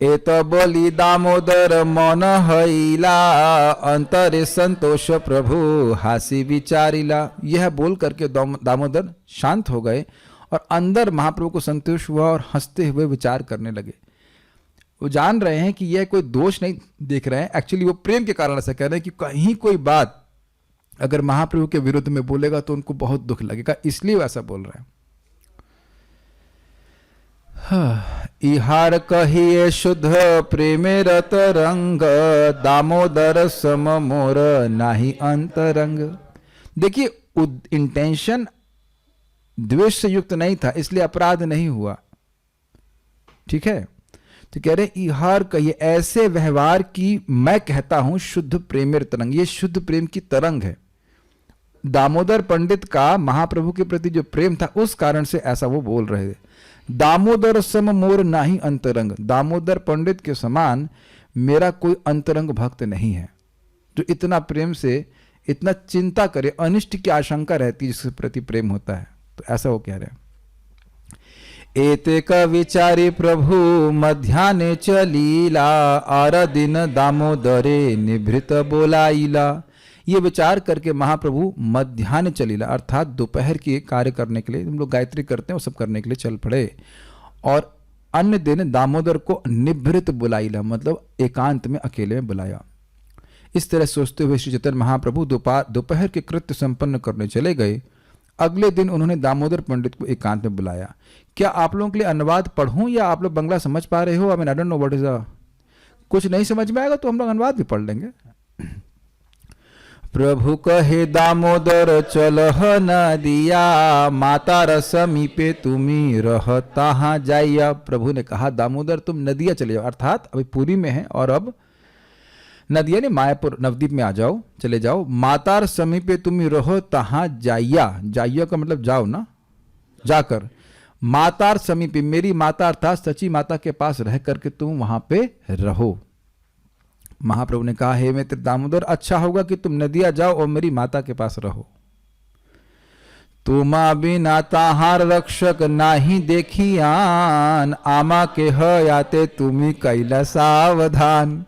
एत बोली दामोदर मौन हईला, अंतरे संतोष प्रभु हासी विचारिला। यह बोल करके दामोदर शांत हो गए और अंदर महाप्रभु को संतोष हुआ और हंसते हुए विचार करने लगे। वो जान रहे हैं कि यह कोई दोष नहीं देख रहे हैं, एक्चुअली वो प्रेम के कारण ऐसा कह रहे हैं कि कहीं कोई बात अगर महाप्रभु के विरुद्ध में बोलेगा तो उनको बहुत दुख लगेगा, इसलिए वो ऐसा बोल रहे हैं। इहार कहिए शुद्ध प्रेमे रत रंग, दामोदर सम मोर नाही अंतरंग। देखिए इंटेंशन द्वेष से युक्त नहीं था, इसलिए अपराध नहीं हुआ। ठीक है, तो कह रहे इहार कहिए, ऐसे व्यवहार की मैं कहता हूं शुद्ध प्रेमेर तरंग। ये शुद्ध प्रेम की तरंग है। दामोदर पंडित का महाप्रभु के प्रति जो प्रेम था उस कारण से ऐसा वो बोल रहे थे। दामोदर सम मोर नाही अंतरंग, दामोदर पंडित के समान मेरा कोई अंतरंग भक्त नहीं है जो इतना प्रेम से इतना चिंता करे, अनिष्ट की आशंका रहती है जिसके प्रति प्रेम होता है। तो ऐसा वो कह रहे हैं। एतेक विचारी प्रभु मध्याने चलीला, आर दिन दामोदरे निभृत बोलाइला। ये विचार करके महाप्रभु मध्यान्ह चलीला, अर्थात दोपहर के कार्य करने के लिए, हम लोग गायत्री करते हैं वो सब करने के लिए चल पड़े, और अन्य दिन दामोदर को निभृत बुलाइला, मतलब एकांत में अकेले में बुलाया। इस तरह सोचते हुए श्री चैतन्य महाप्रभु दोपहर के कृत्य संपन्न करने चले गए। अगले दिन उन्होंने दामोदर पंडित को एकांत में बुलाया। क्या आप लोगों के लिए अनुवाद पढ़ूं या आप लोग बंगला समझ पा रहे हो? I mean I don't know what is कुछ नहीं समझ में आएगा तो हम लोग अनुवाद भी पढ़ लेंगे। प्रभु कहे दामोदर चलह नदिया, मातार समीपे तुम्ही रहता जाइया। प्रभु ने कहा दामोदर तुम नदिया चले जाओ, अर्थात अभी पुरी में है और अब नदिया ने मायापुर नवद्वीप में आ जाओ, चले जाओ। मातार समीपे तुम्ही रहो तहां जाइया, जाइया का मतलब जाओ ना, जाकर। मातार समीपे, मेरी माता अर्थात सची माता के पास रह करके तुम वहां पे रहो। महाप्रभु ने कहा हे मित्र दामोदर, अच्छा होगा कि तुम नदिया जाओ और मेरी माता के पास रहो। तुमा बिना ताहार रक्षक नाही देखियान, आमा के हयाते तुम्ही कैला सावधान।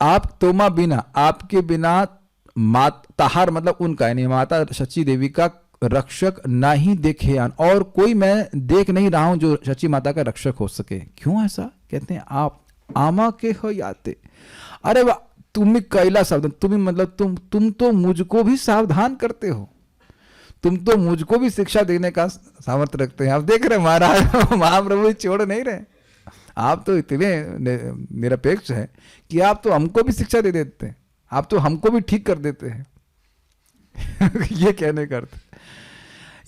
आप तोमा बिना, आपके बिना, ताहार मतलब उनका, यानी माता शची देवी का रक्षक नहीं देखेयान, और कोई मैं देख नहीं रहा हूं जो शची माता का रक्षक हो सके। क्यों ऐसा कहते हैं? आप आमा के हो याते, अरे वाह, तुम्हें कैला सावधान, तुम्हें मतलब तुम तो मुझको भी सावधान करते हो, तुम तो मुझको भी शिक्षा देने का सामर्थ्य रखते हैं। आप देख रहे महाराज महाप्रभु छोड़ नहीं रहे, आप तो इतने निरपेक्ष हैं कि आप तो हमको भी शिक्षा दे देते हैं, आप तो हमको भी ठीक कर देते हैं ये कहने का अर्थ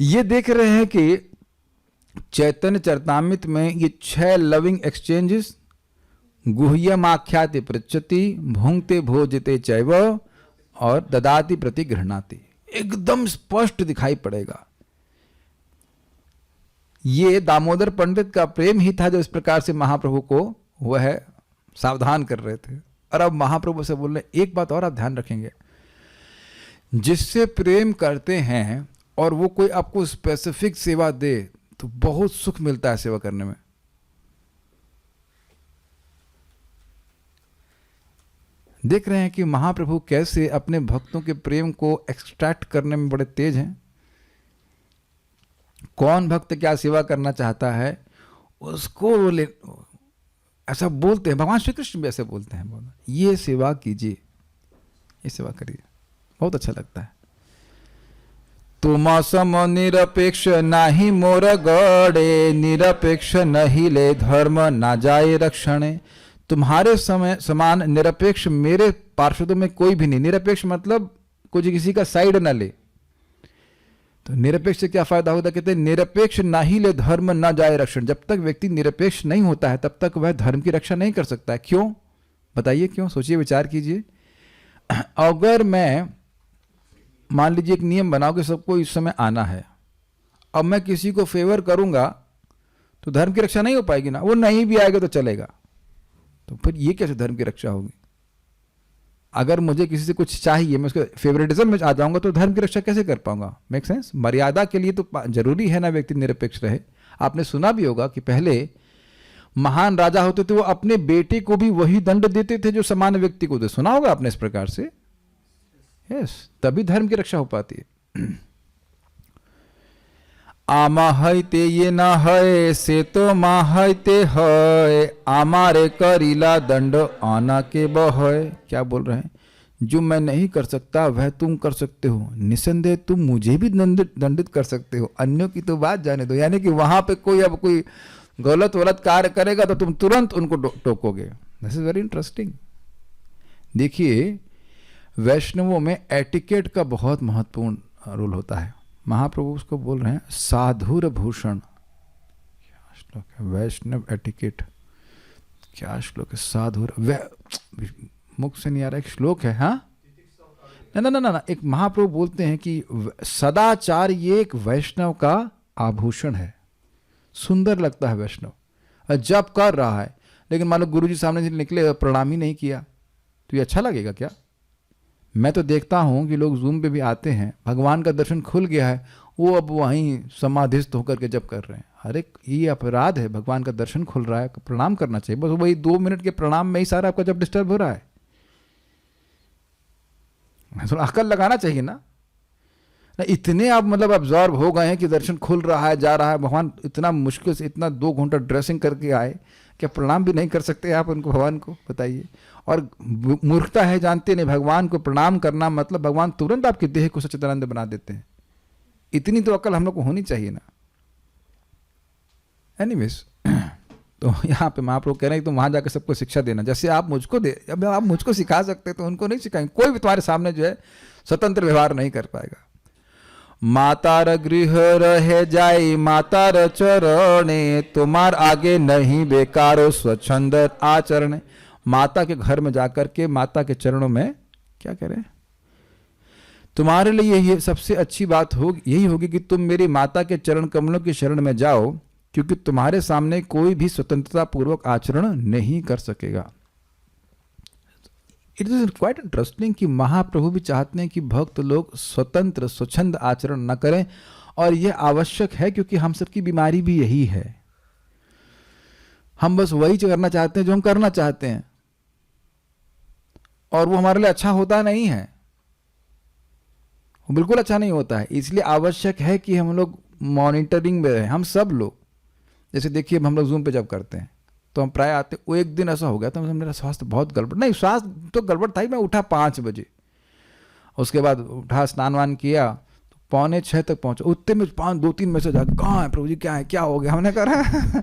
ये देख रहे हैं कि चैतन्य चरितामृत में ये 6 लविंग एक्सचेंजेस, गुह्यम आख्याति पृच्छति, भुंगते भोजते चैव और ददाति प्रति गृह्णाति, एकदम स्पष्ट दिखाई पड़ेगा। ये दामोदर पंडित का प्रेम ही था जो इस प्रकार से महाप्रभु को वह सावधान कर रहे थे। और अब महाप्रभु से बोल रहे एक बात और आप ध्यान रखेंगे, जिससे प्रेम करते हैं और वो कोई आपको स्पेसिफिक सेवा दे तो बहुत सुख मिलता है सेवा करने में। देख रहे हैं कि महाप्रभु कैसे अपने भक्तों के प्रेम को एक्सट्रैक्ट करने में बड़े तेज हैं। कौन भक्त क्या सेवा करना चाहता है उसको ऐसा बोलते हैं, भगवान श्री कृष्ण भी ऐसे बोलते हैं, ये सेवा कीजिए, ये सेवा करिए, बहुत अच्छा लगता है। तुम सम निरपेक्ष नाही मोर गड़े, निरपेक्ष नहीं ले धर्म ना जाए रक्षणे। तुम्हारे समय समान निरपेक्ष मेरे पार्षदों में कोई भी नहीं। निरपेक्ष मतलब कुछ किसी का साइड ना ले। तो निरपेक्ष से क्या फायदा होता है? कहते हैं निरपेक्ष ना ही ले धर्म ना जाए रक्षण। जब तक व्यक्ति निरपेक्ष नहीं होता है तब तक वह धर्म की रक्षा नहीं कर सकता है। क्यों? बताइए क्यों? सोचिए, विचार कीजिए। अगर मैं मान लीजिए एक नियम बनाओ कि सबको इस समय आना है, अब मैं किसी को फेवर करूंगा तो धर्म की रक्षा नहीं हो पाएगी ना। वो नहीं भी आएगा तो चलेगा, तो फिर ये कैसे धर्म की रक्षा होगी? अगर मुझे किसी से कुछ चाहिए, मैं उसके फेवरेटिज्म में आ जाऊंगा तो धर्म की रक्षा कैसे कर पाऊंगा? Make sense? मर्यादा के लिए तो जरूरी है ना व्यक्ति निरपेक्ष रहे। आपने सुना भी होगा कि पहले महान राजा होते थे, वो अपने बेटे को भी वही दंड देते थे जो सामान्य व्यक्ति को दे। सुना होगा आपने इस प्रकार से। यस, तभी धर्म की रक्षा हो पाती है। आमा है ते ये ना है से तो मा है ते है, आमारे करीला दंड आना के बहय। क्या बोल रहे हैं? जो मैं नहीं कर सकता वह तुम कर सकते हो, निसंदेह तुम मुझे भी दंडित कर सकते हो, अन्यों की तो बात जाने दो। यानी कि वहां पे कोई अब कोई गलत कार्य करेगा तो तुम तुरंत उनको टोकोगे। This is very interesting. देखिए, वैष्णवों में एटिकेट का बहुत महत्वपूर्ण रोल होता है। महाप्रभु उसको बोल रहे हैं साधुर भूषण। क्या श्लोक है? वैष्णव एटिकेट। क्या श्लोक है? साधुर, मुख से नहीं आ रहा, एक श्लोक है। हाँ, ना, एक महाप्रभु बोलते हैं कि सदाचार ये एक वैष्णव का आभूषण है। सुंदर लगता है वैष्णव जब कर रहा है, लेकिन मान लो गुरु जी सामने से निकले, प्रणाम ही नहीं किया, तो ये अच्छा लगेगा क्या? मैं तो देखता हूं कि लोग जूम पे भी आते हैं, भगवान का दर्शन खुल गया है, वो अब वहीं समाधिस्थ होकर के जब कर रहे हैं। अरे ये अपराध है, भगवान का दर्शन खुल रहा है, प्रणाम करना चाहिए। बस वही 2 मिनट के प्रणाम में ही सारा आपका जब डिस्टर्ब हो रहा है, थोड़ा अकल लगाना चाहिए ना। इतने आप मतलब ऑब्जॉर्व हो गए हैं कि दर्शन खुल रहा है, जा रहा है, भगवान इतना मुश्किल से इतना 2 घंटा ड्रेसिंग करके आए, क्या प्रणाम भी नहीं कर सकते आप उनको, भगवान को? बताइए। और मूर्खता है, जानते नहीं, भगवान को प्रणाम करना मतलब भगवान तुरंत आपके देह को सच्चिदानंद बना देते हैं। इतनी तो अकल हम लोग को होनी चाहिए ना। एनीवेज, तो यहाँ पे महाप्रभु कह रहे हैं कि तुम वहां जाकर सबको शिक्षा देना, जैसे आप मुझको अब आप मुझको सिखा सकते तो उनको नहीं सिखाएंगे। कोई भी तुम्हारे सामने जो है स्वतंत्र व्यवहार नहीं कर पाएगा। मातार गृह रह जाए मातार चरणे, तुम्हार आगे नहीं बेकारो स्वच्छंद आचरण। माता के घर में जाकर के माता के चरणों में क्या कह रहे हैं? तुम्हारे लिए ये सबसे अच्छी बात यही होगी कि तुम मेरी माता के चरण कमलों की शरण में जाओ, क्योंकि तुम्हारे सामने कोई भी स्वतंत्रता पूर्वक आचरण नहीं कर सकेगा। इट इज क्वाइट इंटरेस्टिंग कि महाप्रभु भी चाहते हैं कि भक्त लोग स्वतंत्र स्वच्छंद आचरण न करें, और यह आवश्यक है क्योंकि हम सबकी बीमारी भी यही है। हम बस वही करना चाहते हैं जो हम करना चाहते हैं, और वो हमारे लिए अच्छा होता नहीं है, वो बिल्कुल अच्छा नहीं होता है। इसलिए आवश्यक है कि हम लोग मॉनिटरिंग में रहें, हम सब लोग। जैसे देखिए, हम लोग जूम पे जब करते हैं तो हम प्राय आते, वो एक दिन ऐसा हो गया था, मेरा स्वास्थ्य बहुत गड़बड़, नहीं स्वास्थ्य तो गड़बड़ था ही, मैं उठा 5 बजे, उसके बाद उठा स्नान वान किया तो 5:45 तक पहुंचा। उतने में 2-3 मैसेज आ गए, कहाँ है प्रभु जी, क्या है, क्या हो गया? हमने कहा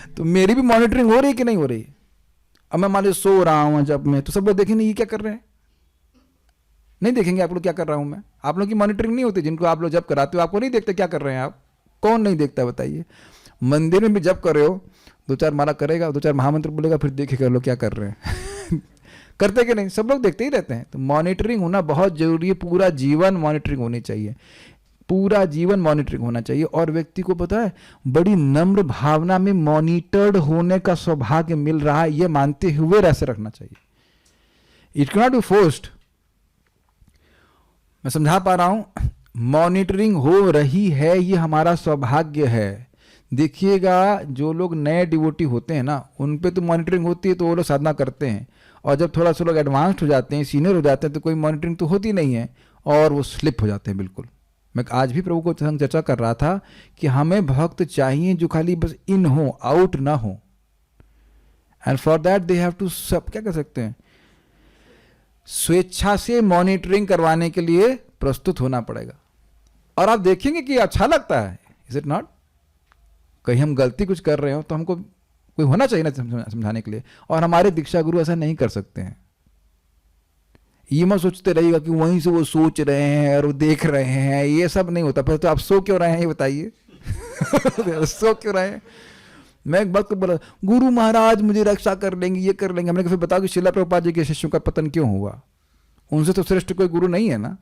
तो मेरी भी मॉनिटरिंग हो रही है कि नहीं हो रही? अब मैं मान लीजिए सो रहा हूँ जब मैं, तो सब लोग देखेंगे ये क्या कर रहे हैं, नहीं देखेंगे आप लोग क्या कर रहा हूँ मैं। आप लोग की मॉनिटरिंग नहीं होती, जिनको आप लोग जब कराते हो आपको नहीं देखते क्या कर रहे हैं आप। कौन नहीं देखता बताइए? मंदिर में भी जब कर रहे हो 2-4 माला करेगा, 2-4 महामंत्र बोलेगा, फिर देखेगा लोग क्या कर रहे हैं करते कि नहीं? सब लोग देखते ही रहते हैं। तो मॉनिटरिंग होना बहुत जरूरी है, पूरा जीवन मॉनिटरिंग होनी चाहिए, पूरा जीवन मॉनिटरिंग होना चाहिए। और व्यक्ति को पता है, बड़ी नम्र भावना में मॉनिटर्ड होने का सौभाग्य मिल रहा है, यह मानते हुए ऐसे रखना चाहिए। It can not be forced. मैं समझा पा रहा हूं? मॉनिटरिंग हो रही है, ये हमारा सौभाग्य है। देखिएगा जो लोग नए डिवोटी होते हैं ना, उन पे तो मॉनिटरिंग होती है, तो वो लोग साधना करते हैं, और जब थोड़ा सा लोग एडवांस्ड हो जाते हैं, सीनियर हो जाते हैं, तो कोई मॉनिटरिंग तो होती नहीं है और वो स्लिप हो जाते हैं बिल्कुल। मैं आज भी प्रभु को संग चर्चा कर रहा था कि हमें भक्त चाहिए जो खाली बस इन हो, आउट ना हो, and for that they have to सब क्या कर सकते हैं, स्वेच्छा से मॉनिटरिंग करवाने के लिए प्रस्तुत होना पड़ेगा। और आप देखेंगे कि अच्छा लगता है, इज इट नॉट? कहीं हम गलती कुछ कर रहे हो तो हमको कोई होना चाहिए ना समझाने के लिए, और हमारे दीक्षा गुरु ऐसा नहीं कर सकते हैं। ये मत सोचते रहिएगा कि वहीं से वो सोच रहे हैं और वो देख रहे हैं, ये सब नहीं होता। फिर तो आप सो क्यों रहे हैं ये बताइए? सो क्यों रहे हैं? मैं एक बात को बोला, गुरु महाराज मुझे रक्षा कर लेंगे, ये कर लेंगे। हमने कहा फिर बताओ कि श्रील प्रभुपाद जी के शिष्यों का पतन क्यों हुआ? उनसे तो श्रेष्ठ कोई गुरु नहीं है ना।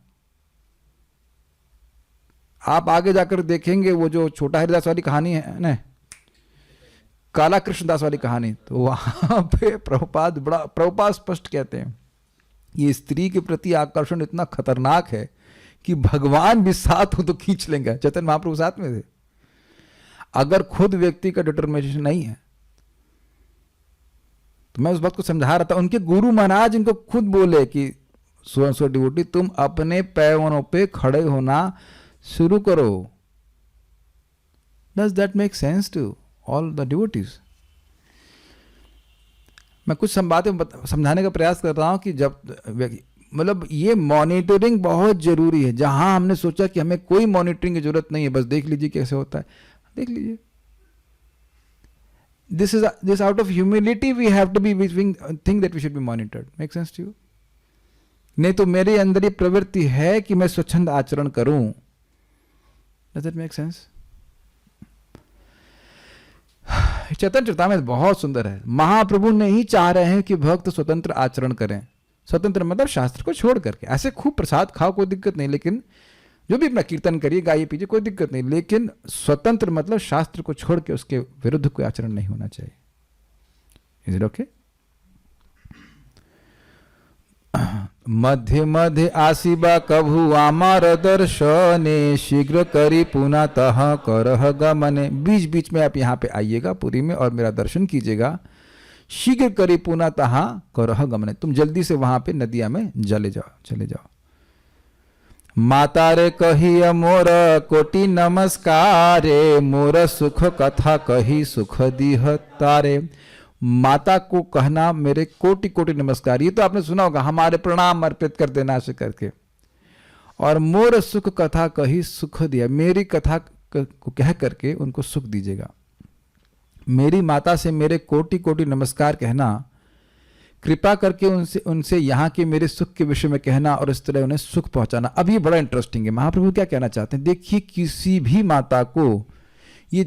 आप आगे जाकर देखेंगे वो जो छोटा हरिदास वाली कहानी है ना, काला कृष्णदास वाली कहानी, तो वहां पे प्रभुपाद स्पष्ट कहते हैं ये स्त्री के प्रति आकर्षण इतना खतरनाक है कि भगवान भी साथ हो तो खींच लेंगे। चैतन्य महाप्रभु साथ में थे। अगर खुद व्यक्ति का डिटर्मिनेशन नहीं है, तो मैं उस बात को समझा रहा था। उनके गुरु महाराज इनको खुद बोले कि सो डिवोटी तुम अपने पैरों पे खड़े होना शुरू करो। Does that make sense to all the devotees? मैं कुछ बातें समझाने का प्रयास कर रहा हूं कि जब मतलब ये मॉनिटरिंग बहुत जरूरी है। जहां हमने सोचा कि हमें कोई मॉनिटरिंग की जरूरत नहीं है, बस देख लीजिए कैसे होता है, देख लीजिए। This out of humility we have to be think that we should be monitored. Make sense to you? नहीं तो मेरे अंदर ये प्रवृत्ति है कि मैं स्वच्छंद आचरण करूं। Does it make sense? Chaitanya Charitamrita बहुत सुंदर है। महाप्रभु ने ही चाह रहे हैं कि भक्त स्वतंत्र आचरण करें। स्वतंत्र मतलब शास्त्र को छोड़ करके। ऐसे खूब प्रसाद खाओ, कोई दिक्कत नहीं, लेकिन जो भी अपना कीर्तन करिए, गाइए, पीजिए, कोई दिक्कत नहीं, लेकिन स्वतंत्र मतलब शास्त्र को छोड़ के उसके विरुद्ध कोई आचरण नहीं होना चाहिए। Is it okay? मध्य मध्य आसीबा कभु आमार दर्शने, शीघ्र करी पुनः तह करह गमने। बीच बीच में आप यहाँ पे आइएगा पुरी में और मेरा दर्शन कीजिएगा। शीघ्र करी पुनः तह करह गमने, तुम जल्दी से वहां पे नदिया में चले जाओ। माता रे कही मोर कोटि नमस्कारे, मोर सुख कथा कही सुख दीह तारे। माता को कहना मेरे कोटि कोटि नमस्कार। ये तो आपने सुना होगा, हमारे प्रणाम अर्पित कर देना ऐसे करके। और मोर सुख कथा कही सुख दिया, मेरी कथा को कह करके उनको सुख दीजिएगा। मेरी माता से मेरे कोटि कोटि नमस्कार कहना, कृपा करके उनसे यहाँ के मेरे सुख के विषय में कहना और इस तरह उन्हें सुख पहुंचाना। अब ये बड़ा इंटरेस्टिंग है, महाप्रभु क्या कहना चाहते हैं। देखिए, किसी भी माता को ये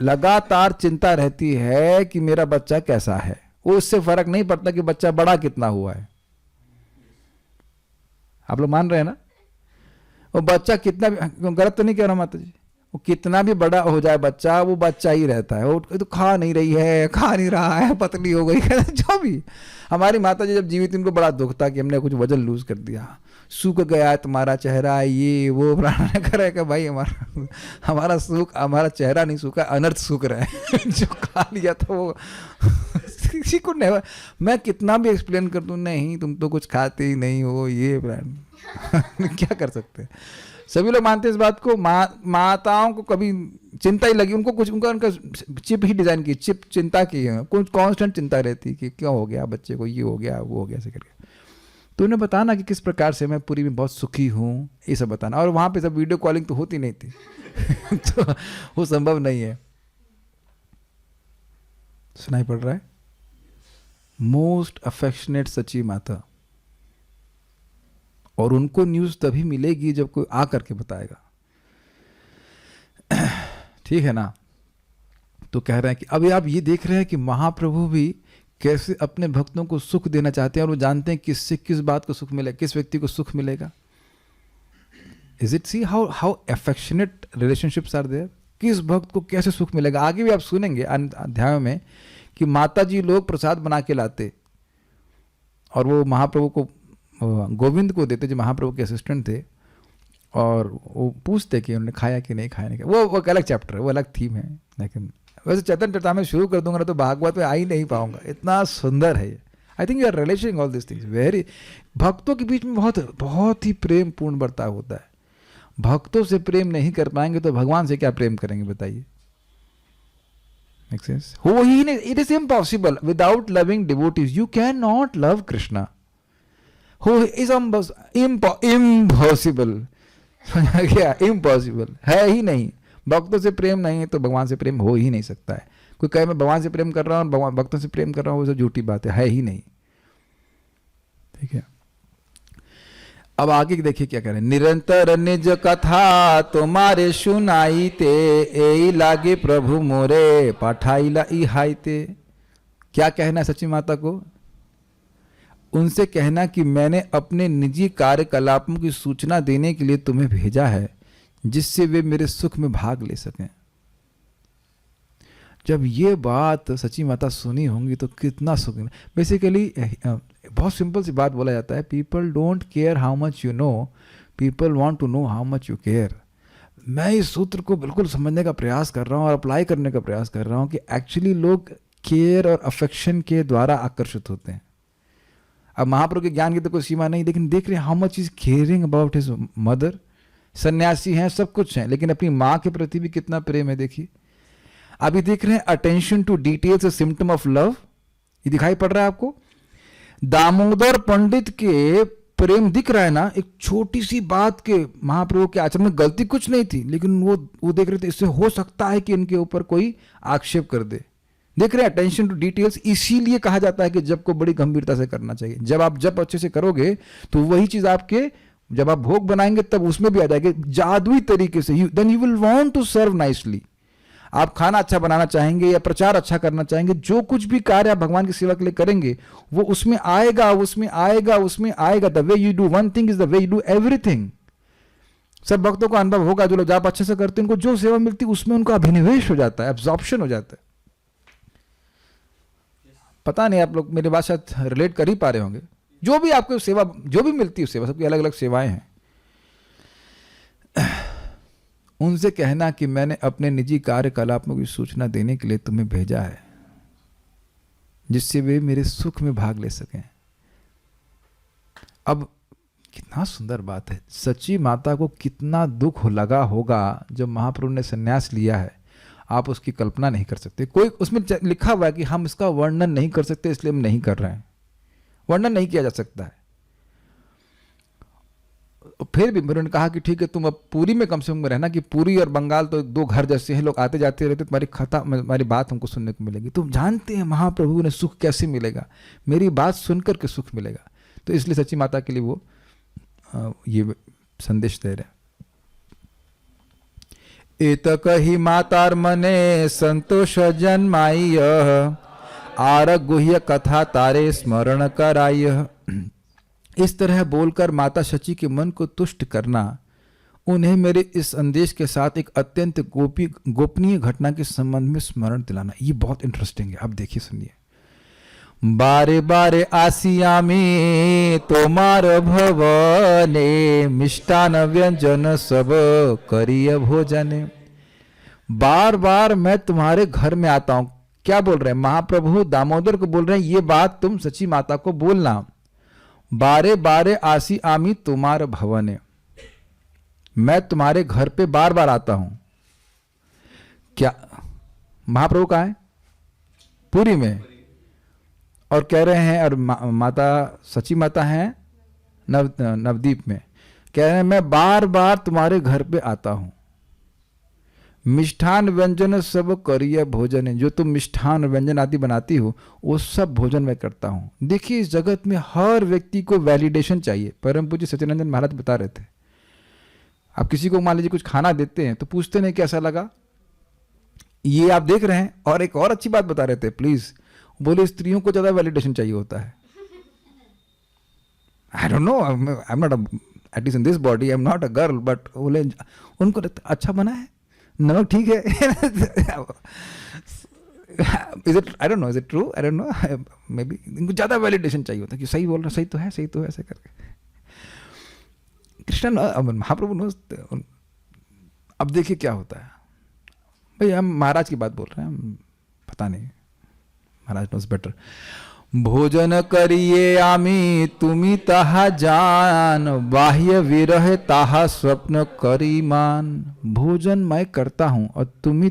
लगातार चिंता रहती है कि मेरा बच्चा कैसा है। वो उससे फर्क नहीं पड़ता कि बच्चा बड़ा कितना हुआ है। आप लोग मान रहे हैं ना? वो बच्चा कितना भी, गलत तो नहीं कह रहा माता जी, वो कितना भी बड़ा हो जाए बच्चा, वो बच्चा ही रहता है। वो तो खा नहीं रही है, खा नहीं रहा है, पतली हो गई है, जो भी। हमारी माता जी जब जीवित, उनको बड़ा दुख था कि हमने कुछ वजन लूज कर दिया, सूख गया तुम्हारा चेहरा, ये वो प्रार्थना करेगा। भाई हमारा सुख, हमारा चेहरा नहीं सूखा, अनर्थ सूख रहा है। जो खा लिया था वो किसी को नहीं। मैं कितना भी एक्सप्लेन कर दूं, नहीं तुम तो कुछ खाते ही नहीं हो, ये क्या कर सकते हैं। सभी लोग मानते हैं इस बात को। माताओं को कभी चिंता ही लगी, उनको कुछ उनका चिप ही डिजाइन की, चिप चिंता की है, कुछ कांस्टेंट चिंता रहती कि क्या हो गया बच्चे को, ये हो गया वो हो गया, ऐसे करके। तो उन्हें बताना कि किस प्रकार से मैं पूरी में बहुत सुखी हूँ, ये सब बताना। और वहाँ पे सब वीडियो कॉलिंग तो होती नहीं थी तो वो संभव नहीं है। सुनाई पड़ रहा है? मोस्ट अफेक्शनेट सच्ची माता। और उनको न्यूज़ तभी मिलेगी जब कोई आ करके बताएगा। ठीक है ना? तो कह रहे हैं कि अभी आप ये देख रहे हैं कि महाप्रभु भी कैसे अपने भक्तों को सुख देना चाहते हैं, और वो जानते हैं किससे किस बात को सुख मिलेगा, किस व्यक्ति को सुख मिलेगा। Is it see how affectionate relationships are there? किस भक्त को कैसे सुख मिलेगा। आगे भी आप सुनेंगे अध्यायों में कि माता जी लोग प्रसाद बना के लाते और वो महाप्रभु को, गोविंद को देते, जो महाप्रभु के असिस्टेंट थे, और वो पूछते कि उन्होंने खाया कि नहीं खाया, नहीं खाया। वो एक अलग चैप्टर है, वो अलग थीम है। लेकिन वैसे चैतन्य चरितामृत शुरू कर दूंगा ना तो भागवत में आ ही नहीं पाऊंगा, इतना सुंदर है ये। I think you are relishing all this things very. भक्तों के बीच में बहुत बहुत ही प्रेम पूर्ण बर्ताव होता है। भक्तों से प्रेम नहीं कर पाएंगे तो भगवान से क्या प्रेम करेंगे बताइए? Make sense? हो ही नहीं, it is impossible. Without loving devotees you can not love Krishna. हो इज इम्पॉसिबल। क्या इम्पॉसिबल है ही नहीं। भक्तों से प्रेम नहीं है तो भगवान से प्रेम हो ही नहीं सकता है। कोई कहे मैं भगवान से प्रेम कर रहा हूँ, भगवान भक्तों से प्रेम कर रहा हूँ, वो सब झूठी बात है ही नहीं। ठीक है, अब आगे देखिए क्या करें। निरंतर निज कथा तुम्हारे सुनाई ते, ए लागे प्रभु मोरे पठाइला इहाई ते। क्या कहना है सची माता को? उनसे कहना कि मैंने अपने निजी कार्यकलापों की सूचना देने के लिए तुम्हें भेजा है, जिससे वे मेरे सुख में भाग ले सकें। जब ये बात सची माता सुनी होंगी तो कितना सुख। बेसिकली बहुत सिंपल सी बात बोला जाता है, people don't care how much you know, people want to know how much you care. मैं इस सूत्र को बिल्कुल समझने का प्रयास कर रहा हूँ और अप्लाई करने का प्रयास कर रहा हूँ कि एक्चुअली लोग केयर और अफेक्शन के द्वारा आकर्षित होते हैं। अब महाप्रभु के ज्ञान की तो कोई सीमा नहीं, लेकिन देख रहे हैं how much is caring about his mother. सन्यासी हैं, सब कुछ हैं, लेकिन अपनी माँ के प्रति भी कितना प्रेम है। देखिए अभी देख रहे हैं attention to details a symptom of love. ये दिखाई पड़ रहा है आपको? दामोदर पंडित के प्रेम दिख रहा है ना। एक छोटी सी बात के महाप्रभु के आचरण में गलती कुछ नहीं थी, लेकिन वो देख रहे थे इससे हो सकता है कि इनके ऊपर कोई आक्षेप कर दे। देख रहे हैं अटेंशन टू डिटेल्स। इसीलिए कहा जाता है कि जप को बड़ी गंभीरता से करना चाहिए। जब आप जप अच्छे से करोगे तो वही चीज आपके, जब आप भोग बनाएंगे तब उसमें भी आ जाएगी जादुई तरीके से। Then you will want to serve nicely. आप खाना अच्छा बनाना चाहेंगे या प्रचार अच्छा करना चाहेंगे, जो कुछ भी कार्य आप भगवान की सेवा के लिए करेंगे वो उसमें आएगा, उसमें आएगा, उसमें आएगा। The way you do one thing is the way you do everything. सब भक्तों को अनुभव होगा, जो लोग जाप अच्छे से करते हैं उनको जो सेवा मिलती है उसमें उनका अभिनिवेश हो जाता है, एब्जॉर्प्शन हो जाता है। पता नहीं आप लोग मेरी बात शायद रिलेट कर ही पा रहे होंगे। जो भी आपको सेवा जो भी मिलती है सेवा, सबकी अलग अलग सेवाएं हैं। उनसे कहना कि मैंने अपने निजी कार्यकलापों की सूचना देने के लिए तुम्हें भेजा है, जिससे वे मेरे सुख में भाग ले सकें। अब कितना सुंदर बात है। सच्ची माता को कितना दुख लगा होगा जब महाप्रभु ने संन्यास लिया है, आप उसकी कल्पना नहीं कर सकते। कोई उसमें लिखा हुआ है कि हम इसका वर्णन नहीं कर सकते, इसलिए हम नहीं कर रहे हैं। वर्णन नहीं किया जा सकता है। फिर भी उन्होंने कहा कि ठीक है तुम अब पुरी में कम से कम रहना, कि पुरी और बंगाल तो दो घर जैसे हैं, लोग आते जाते रहते, तुम्हारी बात हमको सुनने को मिलेगी। तुम जानते हैं महाप्रभु ने सुख कैसे मिलेगा, मेरी बात सुनकर के सुख मिलेगा। तो इसलिए सच्ची माता के लिए वो ये संदेश दे रहे हैं। एतक ही मातार मने संतोष जन्माई, आर गुह्य कथा तारे स्मरण कराय। इस तरह बोलकर माता शची के मन को तुष्ट करना, उन्हें मेरे इस संदेश के साथ एक अत्यंत गोपनीय घटना के संबंध में स्मरण दिलाना। ये बहुत इंटरेस्टिंग है। अब देखिए सुनिए। बारे बारे आसियामी तोमार भवने, मिष्टान व्यंजन सब करिय भोजने। बार बार मैं तुम्हारे घर में आता हूं। क्या बोल रहे हैं महाप्रभु? दामोदर को बोल रहे हैं ये बात तुम सची माता को बोलना। बारे बारे आसी आमी तुम्हार भवने, मैं तुम्हारे घर पे बार बार आता हूं। क्या महाप्रभु कहाँ है? पुरी में। और कह रहे हैं, और माता सची माता हैं नवदीप में। कह रहे हैं मैं बार बार तुम्हारे घर पे आता हूं। मिष्ठान व्यंजन सब करिय भोजन है, जो तुम मिष्ठान व्यंजन आदि बनाती हो वो सब भोजन मैं करता हूं। देखिए इस जगत में हर व्यक्ति को वैलिडेशन चाहिए। परम पूज्य सच्चिदानंद महाराज बता रहे थे, आप किसी को मान लीजिए कुछ खाना देते हैं तो पूछते नहीं कैसा लगा, ये आप देख रहे हैं। और एक और अच्छी बात बता रहे थे, प्लीज बोले स्त्रियों को ज्यादा वैलिडेशन चाहिए होता है। I don't know, I am not at least in this body, I am not a girl, but बोले उनको अच्छा बना है, नमक ठीक है। Is it, I don't know, is it true, I don't know, may be इनको ज्यादा वैलिडेशन चाहिए होता है कि सही बोल रहा, सही तो है, सही तो है, ऐसे करके। कृष्ण महाप्रभु ने, अब देखिए क्या होता है भाई, हम महाराज की बात बोल रहे हैं, हम पता नहीं, महाराज नोज बेटर। भोजन करिए आमी तुमी ताहा जान, बाह्य विरह ताहा स्वप्न करी मान। भोजन मैं करता हूं और तुम्हें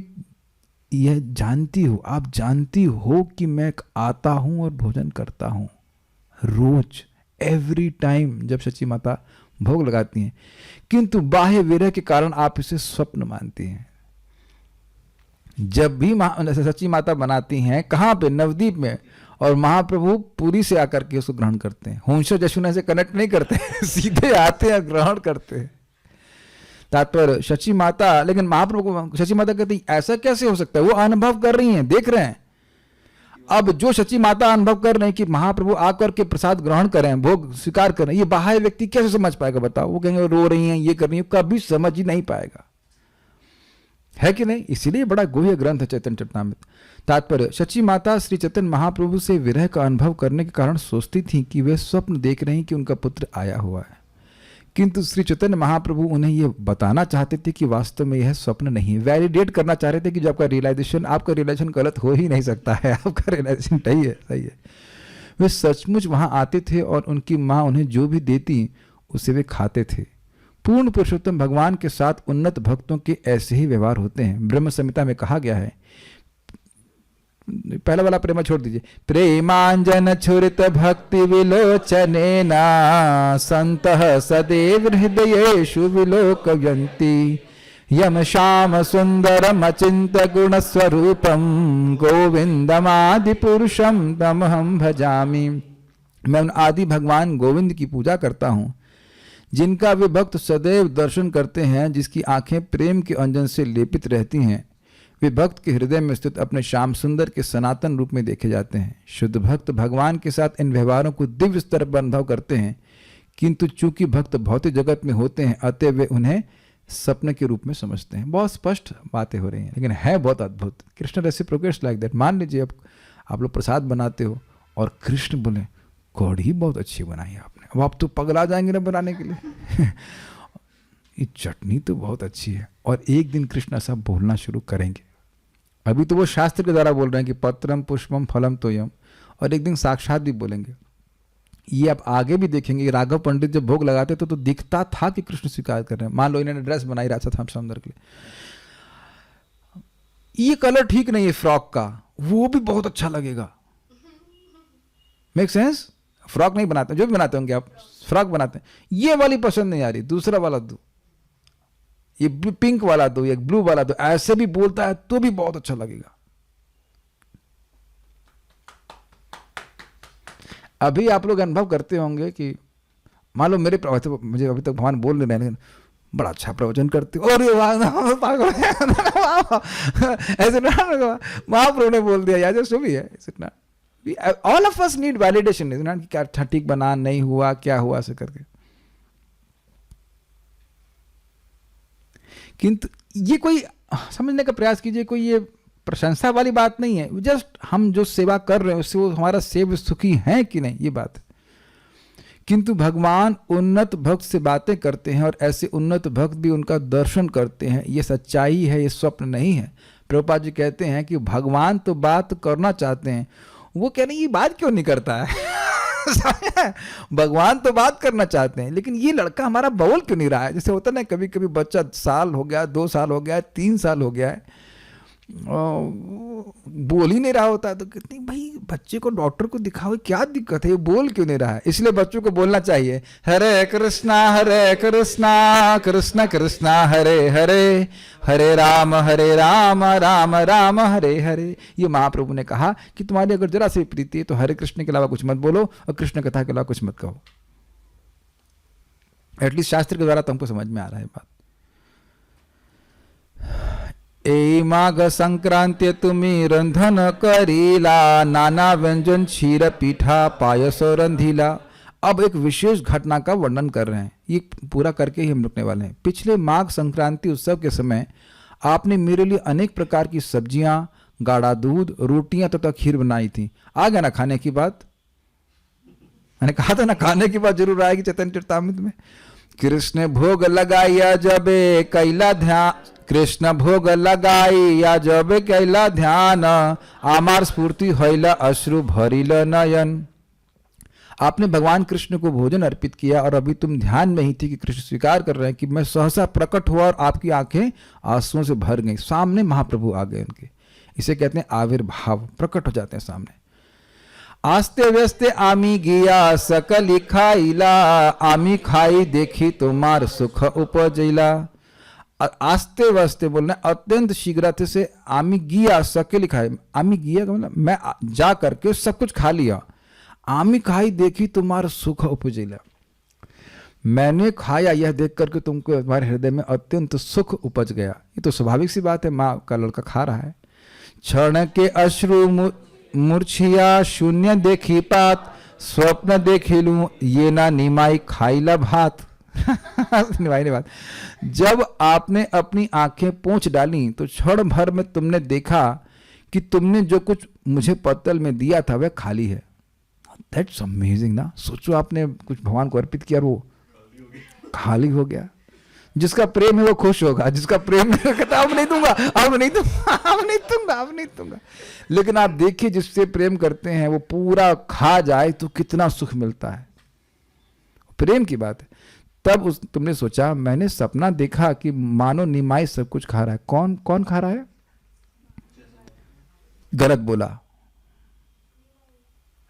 यह जानती हो, आप जानती हो कि मैं आता हूं और भोजन करता हूं रोज, एवरी टाइम जब सची माता भोग लगाती हैं, किंतु बाह्य विरह के कारण आप इसे स्वप्न मानती हैं। जब भी सची माता बनाती हैं, कहाँ पे, नवदीप में, और महाप्रभु पुरी से आकर के उसको ग्रहण करते हैं, होंशा जशुना से कनेक्ट नहीं करते सीधे आते हैं, ग्रहण करते हैं। तात्पर्य शची माता, लेकिन महाप्रभु को शची माता कहती ऐसा कैसे हो सकता है, वो अनुभव कर रही हैं, देख रहे हैं। अब जो शची माता अनुभव कर रहे हैं कि महाप्रभु आकर के प्रसाद ग्रहण करें, भोग स्वीकार करें, ये बाह्य व्यक्ति कैसे समझ पाएगा बताओ? वो कहेंगे रो रही हैं, ये कर रही हैं, कभी समझ ही नहीं पाएगा, है कि नहीं? इसीलिए बड़ा गुह्य ग्रंथ है चैतन्य चरितामृत। तात्पर्य शची माता श्री चैतन्य महाप्रभु से विरह का अनुभव करने के कारण सोचती थी कि वे स्वप्न देख रहे हैं कि उनका पुत्र आया हुआ है, किंतु श्री चैतन्य महाप्रभु उन्हें यह बताना चाहते थे कि वास्तव में यह स्वप्न नहीं है। वैलिडेट करना चाह रहे थे कि जो आपका रियलाइजेशन गलत हो ही नहीं सकता है, आपका रियलाइजेशन सही है, सही है। वे सचमुच वहां आते थे और उनकी माँ उन्हें जो भी देती उसे वे खाते थे। पूर्ण पुरुषोत्तम भगवान के साथ उन्नत भक्तों के ऐसे ही व्यवहार होते हैं। ब्रह्म संहिता में कहा गया है, पहला वाला प्रेमा छोड़ दीजिए, प्रेमांजन छुरित भक्ति विलोचनेना संतः सदैव हृदयेषु विलोकयन्ति यम श्याम सुंदरम अचिंत गुण स्वरूपम गोविंदमादि पुरुषम तमहम भजामि। मैं उन आदि भगवान गोविंद की पूजा करता हूँ जिनका वे भक्त सदैव दर्शन करते हैं, जिसकी आंखें प्रेम के अंजन से लेपित रहती हैं। वे भक्त के हृदय में स्थित अपने श्याम सुंदर के सनातन रूप में देखे जाते हैं। शुद्ध भक्त भगवान के साथ इन व्यवहारों को दिव्य स्तर पर अनुभव करते हैं, किंतु चूंकि भक्त भौतिक जगत में होते हैं, अतः वे उन्हें सपने के रूप में समझते हैं। बहुत स्पष्ट बातें हो रही हैं, लेकिन है बहुत अद्भुत। Krishna reciprocates like that. मान लीजिए आप लोग प्रसाद बनाते हो और कृष्ण बोले कढ़ी बहुत अच्छी बनाई आपने, अब आप तो पगला जाएंगे ना बनाने के लिए ये चटनी तो बहुत अच्छी है। और एक दिन कृष्ण ऐसा बोलना शुरू करेंगे। अभी तो वो शास्त्र के द्वारा बोल रहे हैं कि पत्रम पुष्पम फलम तोयम, और एक दिन साक्षात भी बोलेंगे। ये आप आगे भी देखेंगे, राघव पंडित जब भोग लगाते तो दिखता था कि कृष्ण स्वीकार कर रहे हैं। मान लो इन्होंने ड्रेस बनाई राधा श्याम सुंदर के लिए, ये कलर ठीक नहीं है फ्रॉक का, वो भी बहुत अच्छा लगेगा। Make sense? फ्रॉक नहीं बनाते, जो भी बनाते होंगे आप फ्रॉक बनाते हैं, ये वाली पसंद नहीं आ रही, दूसरा वाला दो, ये पिंक वाला दो, ये ब्लू वाला दो, ऐसे भी बोलता है तो भी बहुत अच्छा लगेगा। अभी आप लोग अनुभव करते होंगे कि मान लो मुझे अभी तक भगवान बोल नहीं रहे, लेकिन बड़ा अच्छा प्रवचन करते हो, और ऐसे महाप्रभु ने बोल दिया, यार जो भी है, all of us need validation, कि क्या ठीक बना, नहीं हुआ, क्या हुआ, ऐसे करके। किंतु ये कोई समझने का प्रयास कीजिए, कोई ये प्रशंसा वाली बात नहीं है, जस्ट हम जो सेवा कर रहे हैं उससे वो हमारा सेव सुखी है कि नहीं, ये बात है। किंतु भगवान उन्नत भक्त से बातें करते हैं और ऐसे उन्नत भक्त भी उनका दर्शन करते हैं। ये सच्चाई है, ये स्वप्न नहीं है। प्रभुपाद जी कहते हैं कि भगवान तो बात करना चाहते हैं, वो कह रहे हैं ये बात क्यों नहीं करता है भगवान तो बात करना चाहते हैं, लेकिन ये लड़का हमारा बोल क्यों नहीं रहा है। जैसे होता है ना, कभी कभी बच्चा साल हो गया, 2 साल हो गया, 3 साल हो गया है, बोल ही नहीं रहा होता, तो कहते हैं भाई बच्चे को डॉक्टर को दिखाओ, क्या दिक्कत है, ये बोल क्यों नहीं रहा है। इसलिए बच्चों को बोलना चाहिए हरे कृष्णा कृष्ण कृष्णा हरे हरे, हरे राम राम राम हरे हरे। ये महाप्रभु ने कहा कि तुम्हारी अगर जरा सी प्रीति है तो हरे कृष्ण के अलावा कुछ मत बोलो और कृष्ण कथा के अलावा कुछ मत कहो। एटलीस्ट शास्त्र के द्वारा तुमको समझ में आ रहा है बात। ए माघ संक्रांति तुम्हें रंधन करीला, नाना व्यंजन क्षीर पीठा पायस रंधीला। अब एक विशेष घटना का वर्णन कर रहे हैं, ये पूरा करके ही हम रुकने वाले हैं। पिछले माघ संक्रांति उत्सव के समय आपने मेरे लिए अनेक प्रकार की सब्जियां, गाढ़ा दूध, रोटियां तथा खीर बनाई थी। आ गया ना खाने की बात, मैंने कहा था ना खाने की बात जरूर आएगी चैतन्य चरितामृत में। कृष्ण भोग लगाइया जबे कैला ध्यान, कृष्ण भोग लगाइया जबे कैला ध्यान, आमार स्फूर्ति होइला अश्रु भरिल नयन। आपने भगवान कृष्ण को भोजन अर्पित किया और अभी तुम ध्यान में ही थी कि कृष्ण स्वीकार कर रहे हैं कि मैं सहसा प्रकट हुआ और आपकी आंखें आंसुओं से भर गई। सामने महाप्रभु आ गए उनके, इसे कहते हैं आविर्भाव, प्रकट हो जाते हैं सामने। आस्ते व्यस्ते आमी गिया सकली खाइला, आमी खाई देखी तुम्हार सुख उपजिला। आस्ते वस्ते बोलना अत्यंत शीघ्रता से, आमी गिया सकली खाई, आमी गिया का मतलब मैं जा करके सब कुछ खा लिया। आमी खाई देखी तुम्हारा सुख उपजिला, मैंने खाया यह देख करके तुमको तुम्हारे हृदय में अत्यंत सुख उपज गया। ये तो स्वाभाविक सी बात है, माँ का लड़का खा रहा है। क्षण के अश्रु मूर्छिया, शून्य देखी पात, स्वप्न देखी लूं ये ना निमाई खाईला भात। निभाई नहीं बात। जब आपने अपनी आंखें पोंछ डाली तो क्षण भर में तुमने देखा कि तुमने जो कुछ मुझे पत्तल में दिया था वह खाली है। दैट्स अमेजिंग ना। सोचो आपने कुछ भगवान को अर्पित किया और वो खाली हो गया। जिसका प्रेम है वो खुश होगा, जिसका प्रेम नहीं कहता अब नहीं दूंगा, अब नहीं दूंगा, अब नहीं दूंगा, अब नहीं दूंगा। लेकिन आप देखिए जिससे प्रेम करते हैं वो पूरा खा जाए तो कितना सुख मिलता है। प्रेम की बात है। तब तुमने सोचा, मैंने सपना देखा कि मानो निमाई सब कुछ खा रहा है। कौन कौन खा रहा है? गलत बोला,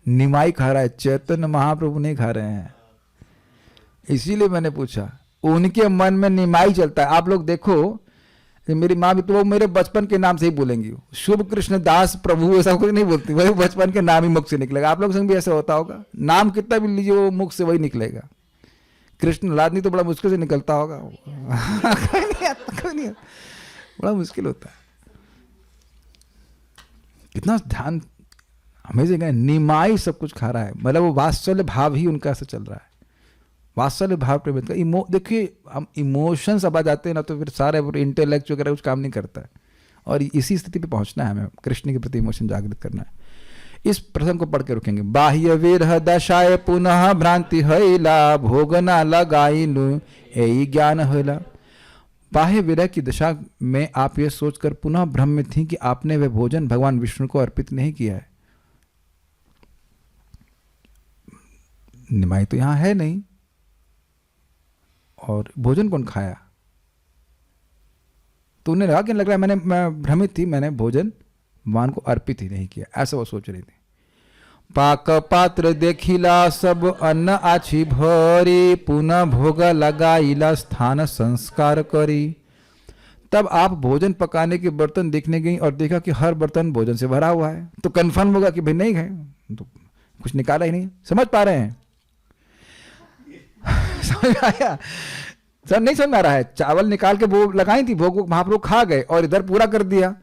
निमाई खा रहा है, चैतन्य महाप्रभु नहीं खा रहे हैं। इसीलिए मैंने पूछा, उनके मन में निमाई चलता है। आप लोग देखो, मेरी माँ भी तो वो मेरे बचपन के नाम से ही बोलेंगी, शुभ कृष्ण दास प्रभु, ऐसा कुछ नहीं बोलती, वही बचपन के नाम ही मुख से निकलेगा। आप लोग संग भी ऐसा होता होगा, नाम कितना भी लीजिए वो मुख से वही निकलेगा। कृष्ण लादनी तो बड़ा मुश्किल से निकलता होगा। कोई नहीं, बड़ा मुश्किल होता है। कितना ध्यान, अमेजिंग है। निमाई सब कुछ खा रहा है, मतलब वो वात्सल्य भाव ही उनका ऐसा चल रहा है। वात्सल्य भाव प्रेम का देखिए, हम इमोशंस अब आ जाते हैं ना तो फिर सारे इंटेलेक्ट वगैरह कुछ काम नहीं करता है। और इसी स्थिति पे पहुंचना है हमें, कृष्ण के प्रति इमोशन जागृत करना है। इस प्रसंग को पढ़ के रुकेंगे। बाह्य विरह दशाए पुनः भ्रांति हईला, भोगना लगाइनु यही ज्ञान होला। बाह्य विरह की दशा में आप ये सोचकर पुनः भ्रम में थी कि आपने वह भोजन भगवान विष्णु को अर्पित नहीं किया है। निमाई तो यहां है नहीं, और भोजन कौन खाया? तो उन्हें लगा कि लग रहा है मैं भ्रमित थी, मैंने भोजन भगवान को अर्पित ही नहीं किया, ऐसा वो सोच रही थी। पाक पात्र देखिला सब अन्न आछी भरी, पुनः भोग लगाइला स्थान संस्कार करी। तब आप भोजन पकाने के बर्तन देखने गई और देखा कि हर बर्तन भोजन से भरा हुआ है, तो कंफर्म होगा कि भाई नहीं खाए, तो कुछ निकाला ही नहीं। समझ पा रहे हैं? समझ आया? सर नहीं समझ आ रहा है। चावल निकाल के भोग लगाई थी, भोग महाप्रभु खा गए और इधर पूरा कर दिया।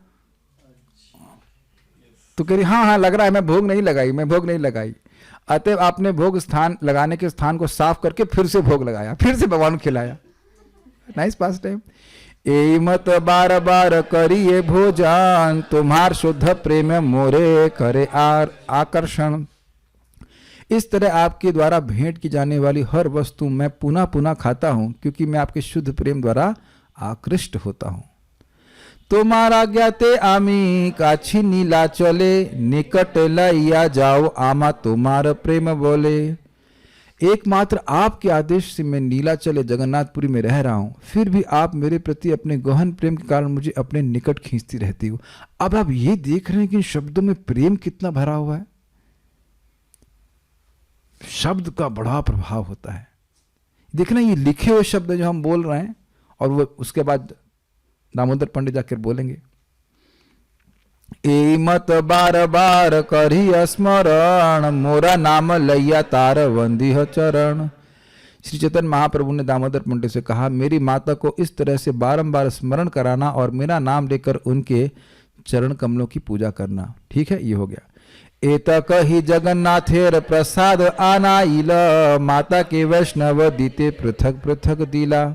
तो कह रही हाँ लग रहा है, मैं भोग नहीं लगाई, मैं भोग नहीं लगाई। अतः आपने भोग स्थान लगाने के स्थान को साफ करके फिर से भोग लगाया, फिर से भगवान को खिलाया। नाइस पास टाइम। ए मत बार बार करिए भोजन, तुम्हार शुद्ध प्रेम मोरे करे आकर्षण। इस तरह आपके द्वारा भेंट की जाने वाली हर वस्तु मैं पुनः पुनः खाता हूं, क्योंकि मैं आपके शुद्ध प्रेम द्वारा आकृष्ट होता हूं। तुम्हारा ज्ञाते आमी काछी नीला चले, निकट लइया जाओ आमा तुम्हारा प्रेम बोले। एकमात्र आपके आदेश से मैं नीलाचल जगन्नाथपुरी में रह रहा हूं, फिर भी आप मेरे प्रति अपने गहन प्रेम के कारण मुझे अपने निकट खींचती रहती हो। अब आप ये देख रहे हैं कि इन शब्दों में प्रेम कितना भरा हुआ है। शब्द का बड़ा प्रभाव होता है। देखना, ये लिखे हुए शब्द जो हम बोल रहे हैं और वो उसके बाद दामोदर पंडित जाकर बोलेंगे, ए मत बार बार करी स्मरण, मोरा नाम लैया तार वंदी हो चरण। श्री चैतन्य महाप्रभु ने दामोदर पंडित से कहा, मेरी माता को इस तरह से बारंबार स्मरण कराना और मेरा नाम लेकर उनके चरण कमलों की पूजा करना। ठीक है, ये हो गया। एतक ही जगन्नाथेर प्रसाद आनाइल, माता के वैष्णव दीते पृथक पृथक दिला।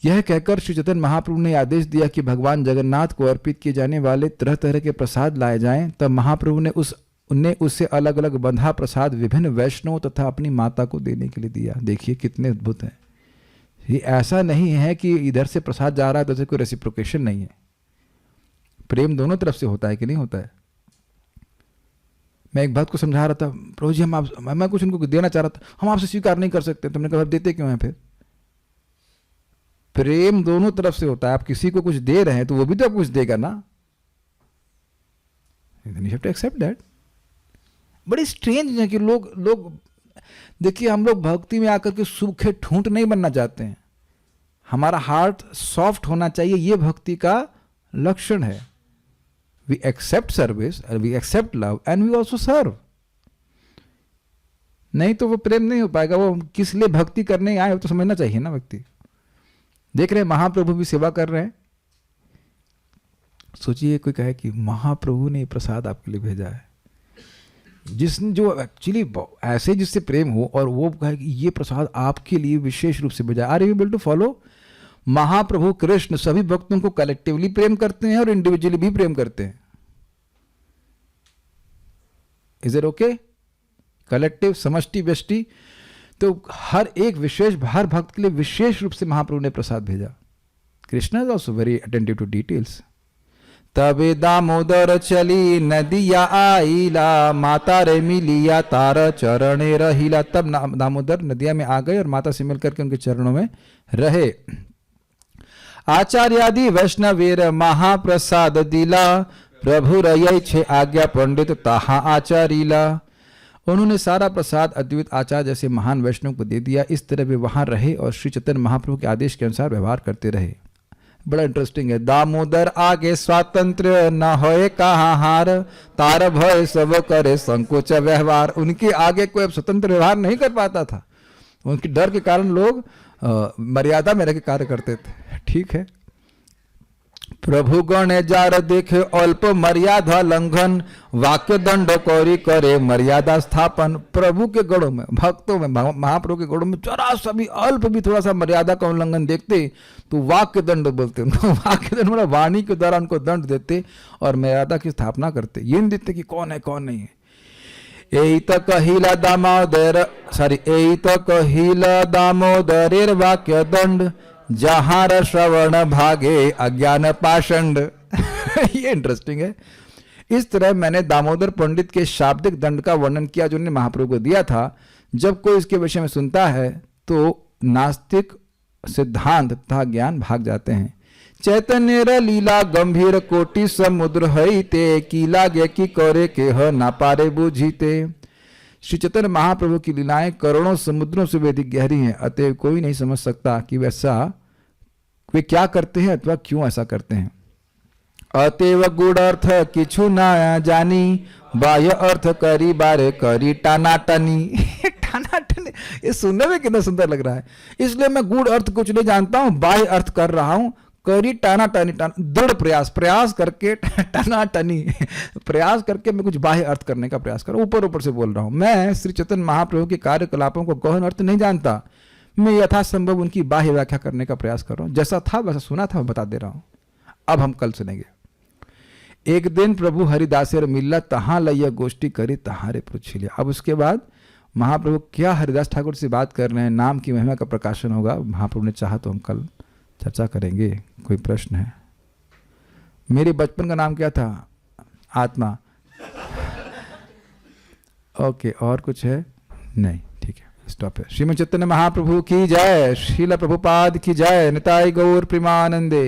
यह कहकर श्री चैतन्य महाप्रभु ने आदेश दिया कि भगवान जगन्नाथ को अर्पित किए जाने वाले तरह तरह के प्रसाद लाए जाएं। तब महाप्रभु ने उससे अलग अलग बंधा प्रसाद विभिन्न वैष्णव तथा अपनी माता को देने के लिए दिया। देखिए कितने अद्भुत हैं। ये ऐसा नहीं है कि इधर से प्रसाद जा रहा है तो उसे कोई रेसिप्रोकेशन नहीं है। प्रेम दोनों तरफ से होता है कि नहीं होता है। मैं एक बात को समझा रहा था, प्रभु जी मैं कुछ उनको देना चाह रहा था, हम आपसे स्वीकार नहीं कर सकते। तुमने कहा देते क्यों हैं फिर? प्रेम दोनों तरफ से होता है। आप किसी को कुछ दे रहे हैं तो वो भी तो आपको कुछ देगा ना। You have to accept that. बड़ी स्ट्रेंज है कि लोग देखिए, हम लोग भक्ति में आकर के सूखे ठूंठ नहीं बनना चाहते हैं। हमारा हार्ट सॉफ्ट होना चाहिए, ये भक्ति का लक्षण है। We accept service, we accept love and we also serve. नहीं तो वो प्रेम नहीं हो पाएगा। वो किस लिए भक्ति करने आए तो समझना चाहिए ना। भक्ति देख रहे हैं, महाप्रभु भी सेवा कर रहे हैं। सोचिए कोई कहे कि महाप्रभु ने प्रसाद आपके लिए भेजा है, जिसने जो एक्चुअली ऐसे जिससे प्रेम हो और वो कहे कि ये प्रसाद आपके लिए विशेष रूप से भेजा। Are you able to follow? Mahaprabhu Krishna सभी भक्तों को कलेक्टिवली प्रेम करते हैं और इंडिविजुअली भी प्रेम करते हैं। Is it okay? कलेक्टिव, समष्टि, व्यष्टि, तो हर एक विशेष, हर भक्त के लिए विशेष रूप से महाप्रभु ने प्रसाद भेजा। Krishna is also very attentive to details. तबे दामोदर चली नदिया आईला, माता रे मिलिया तार चरणे रहिला। तब दामोदर नदिया में आ गए और माता से मिलकर के उनके चरणों में रहे। आचार्यादि वैष्णवेर महाप्रसाद दिला, प्रभु रय छे आज्ञा पंडित ताहा आचारीला। उन्होंने सारा प्रसाद अद्वैत आचार्य जैसे महान वैष्णव को दे दिया। इस तरह वे वहां रहे और श्री चैतन्य महाप्रभु के आदेश के अनुसार व्यवहार करते रहे। बड़ा इंटरेस्टिंग है। दामोदर आगे स्वातंत्र न होए कहाँ हार, तार भय सब करे संकोच व्यवहार। उनके आगे कोई स्वतंत्र व्यवहार नहीं कर पाता था। उनके डर के कारण लोग मर्यादा में रह के कार्य करते थे। ठीक है। प्रभु गण जार देखे अल्प मर्यादा लंघन, वाक्य दंड कौरी करे मर्यादा स्थापन। प्रभु के गणों में, भक्तों में, महाप्रभु के गणों में जरा सा भी, अल्प भी थोड़ा सा मर्यादा का उल्लंघन देखते तो वाक्य दंड बोलते उनको। वाक्य दंड मतलब वाणी के द्वारा उनको दंड देते और मर्यादा की स्थापना करते। ये नहीं देखते कि कौन है कौन नहीं है। एई तो कहिला दामोदरेर वाक्य दंड, जहां श्रवण भागे अज्ञान पाषंड। ये इंटरेस्टिंग है। इस तरह मैंने दामोदर पंडित के शाब्दिक दंड का वर्णन किया जो उन्होंने महाप्रभु को दिया था। जब कोई इसके विषय में सुनता है तो नास्तिक सिद्धांत तथा ज्ञान भाग जाते हैं। चैतन्य लीला गंभीर कोटि समुद्र हईते, की लागे की करे के ह ना पारे बुझीते। श्री चैतन्य महाप्रभु की लीलाएं करोड़ों समुद्रों से भी अधिक गहरी हैं। अतएव कोई नहीं समझ सकता कि वे क्या करते हैं अथवा क्यों ऐसा करते हैं। अतएव गुड़ अर्थ किछु ना जानी, बाह्य अर्थ करी बारे करी टानाटनी। टानाटनी, ये सुनने में कितना सुंदर लग रहा है। इसलिए मैं गुड़ अर्थ कुछ नहीं जानता हूं, बाह्य अर्थ कर रहा हूं, करी टाना टनी, दृढ़ प्रयास करके, टना टनी प्रयास करके मैं कुछ बाह्य अर्थ करने का प्रयास कर रहा हूं। ऊपर से बोल रहा हूं। मैं श्री चैतन्य महाप्रभु के कार्यकलापों को गहन अर्थ नहीं जानता। मैं यथासंभव उनकी बाह्य व्याख्या करने का प्रयास कर रहा हूं। जैसा था वैसा सुना था, मैं बता दे रहा हूं। अब हम कल सुनेंगे। एक दिन प्रभु हरिदासेर मिल्ला, तहां लैया गोष्ठी करी तहारे पूछ लिया। अब उसके बाद महाप्रभु क्या हरिदास ठाकुर से बात कर रहे हैं, नाम की महिमा का प्रकाशन होगा। महाप्रभु ने चाहा तो हम कल चर्चा करेंगे। कोई प्रश्न है? मेरे बचपन का नाम क्या था? आत्मा। ओके, और कुछ है? नहीं, ठीक है, स्टॉप है। श्रीमद् चैतन्य महाप्रभु की जय, श्रील प्रभुपाद की जय, निताई गौर प्रेमानंदे।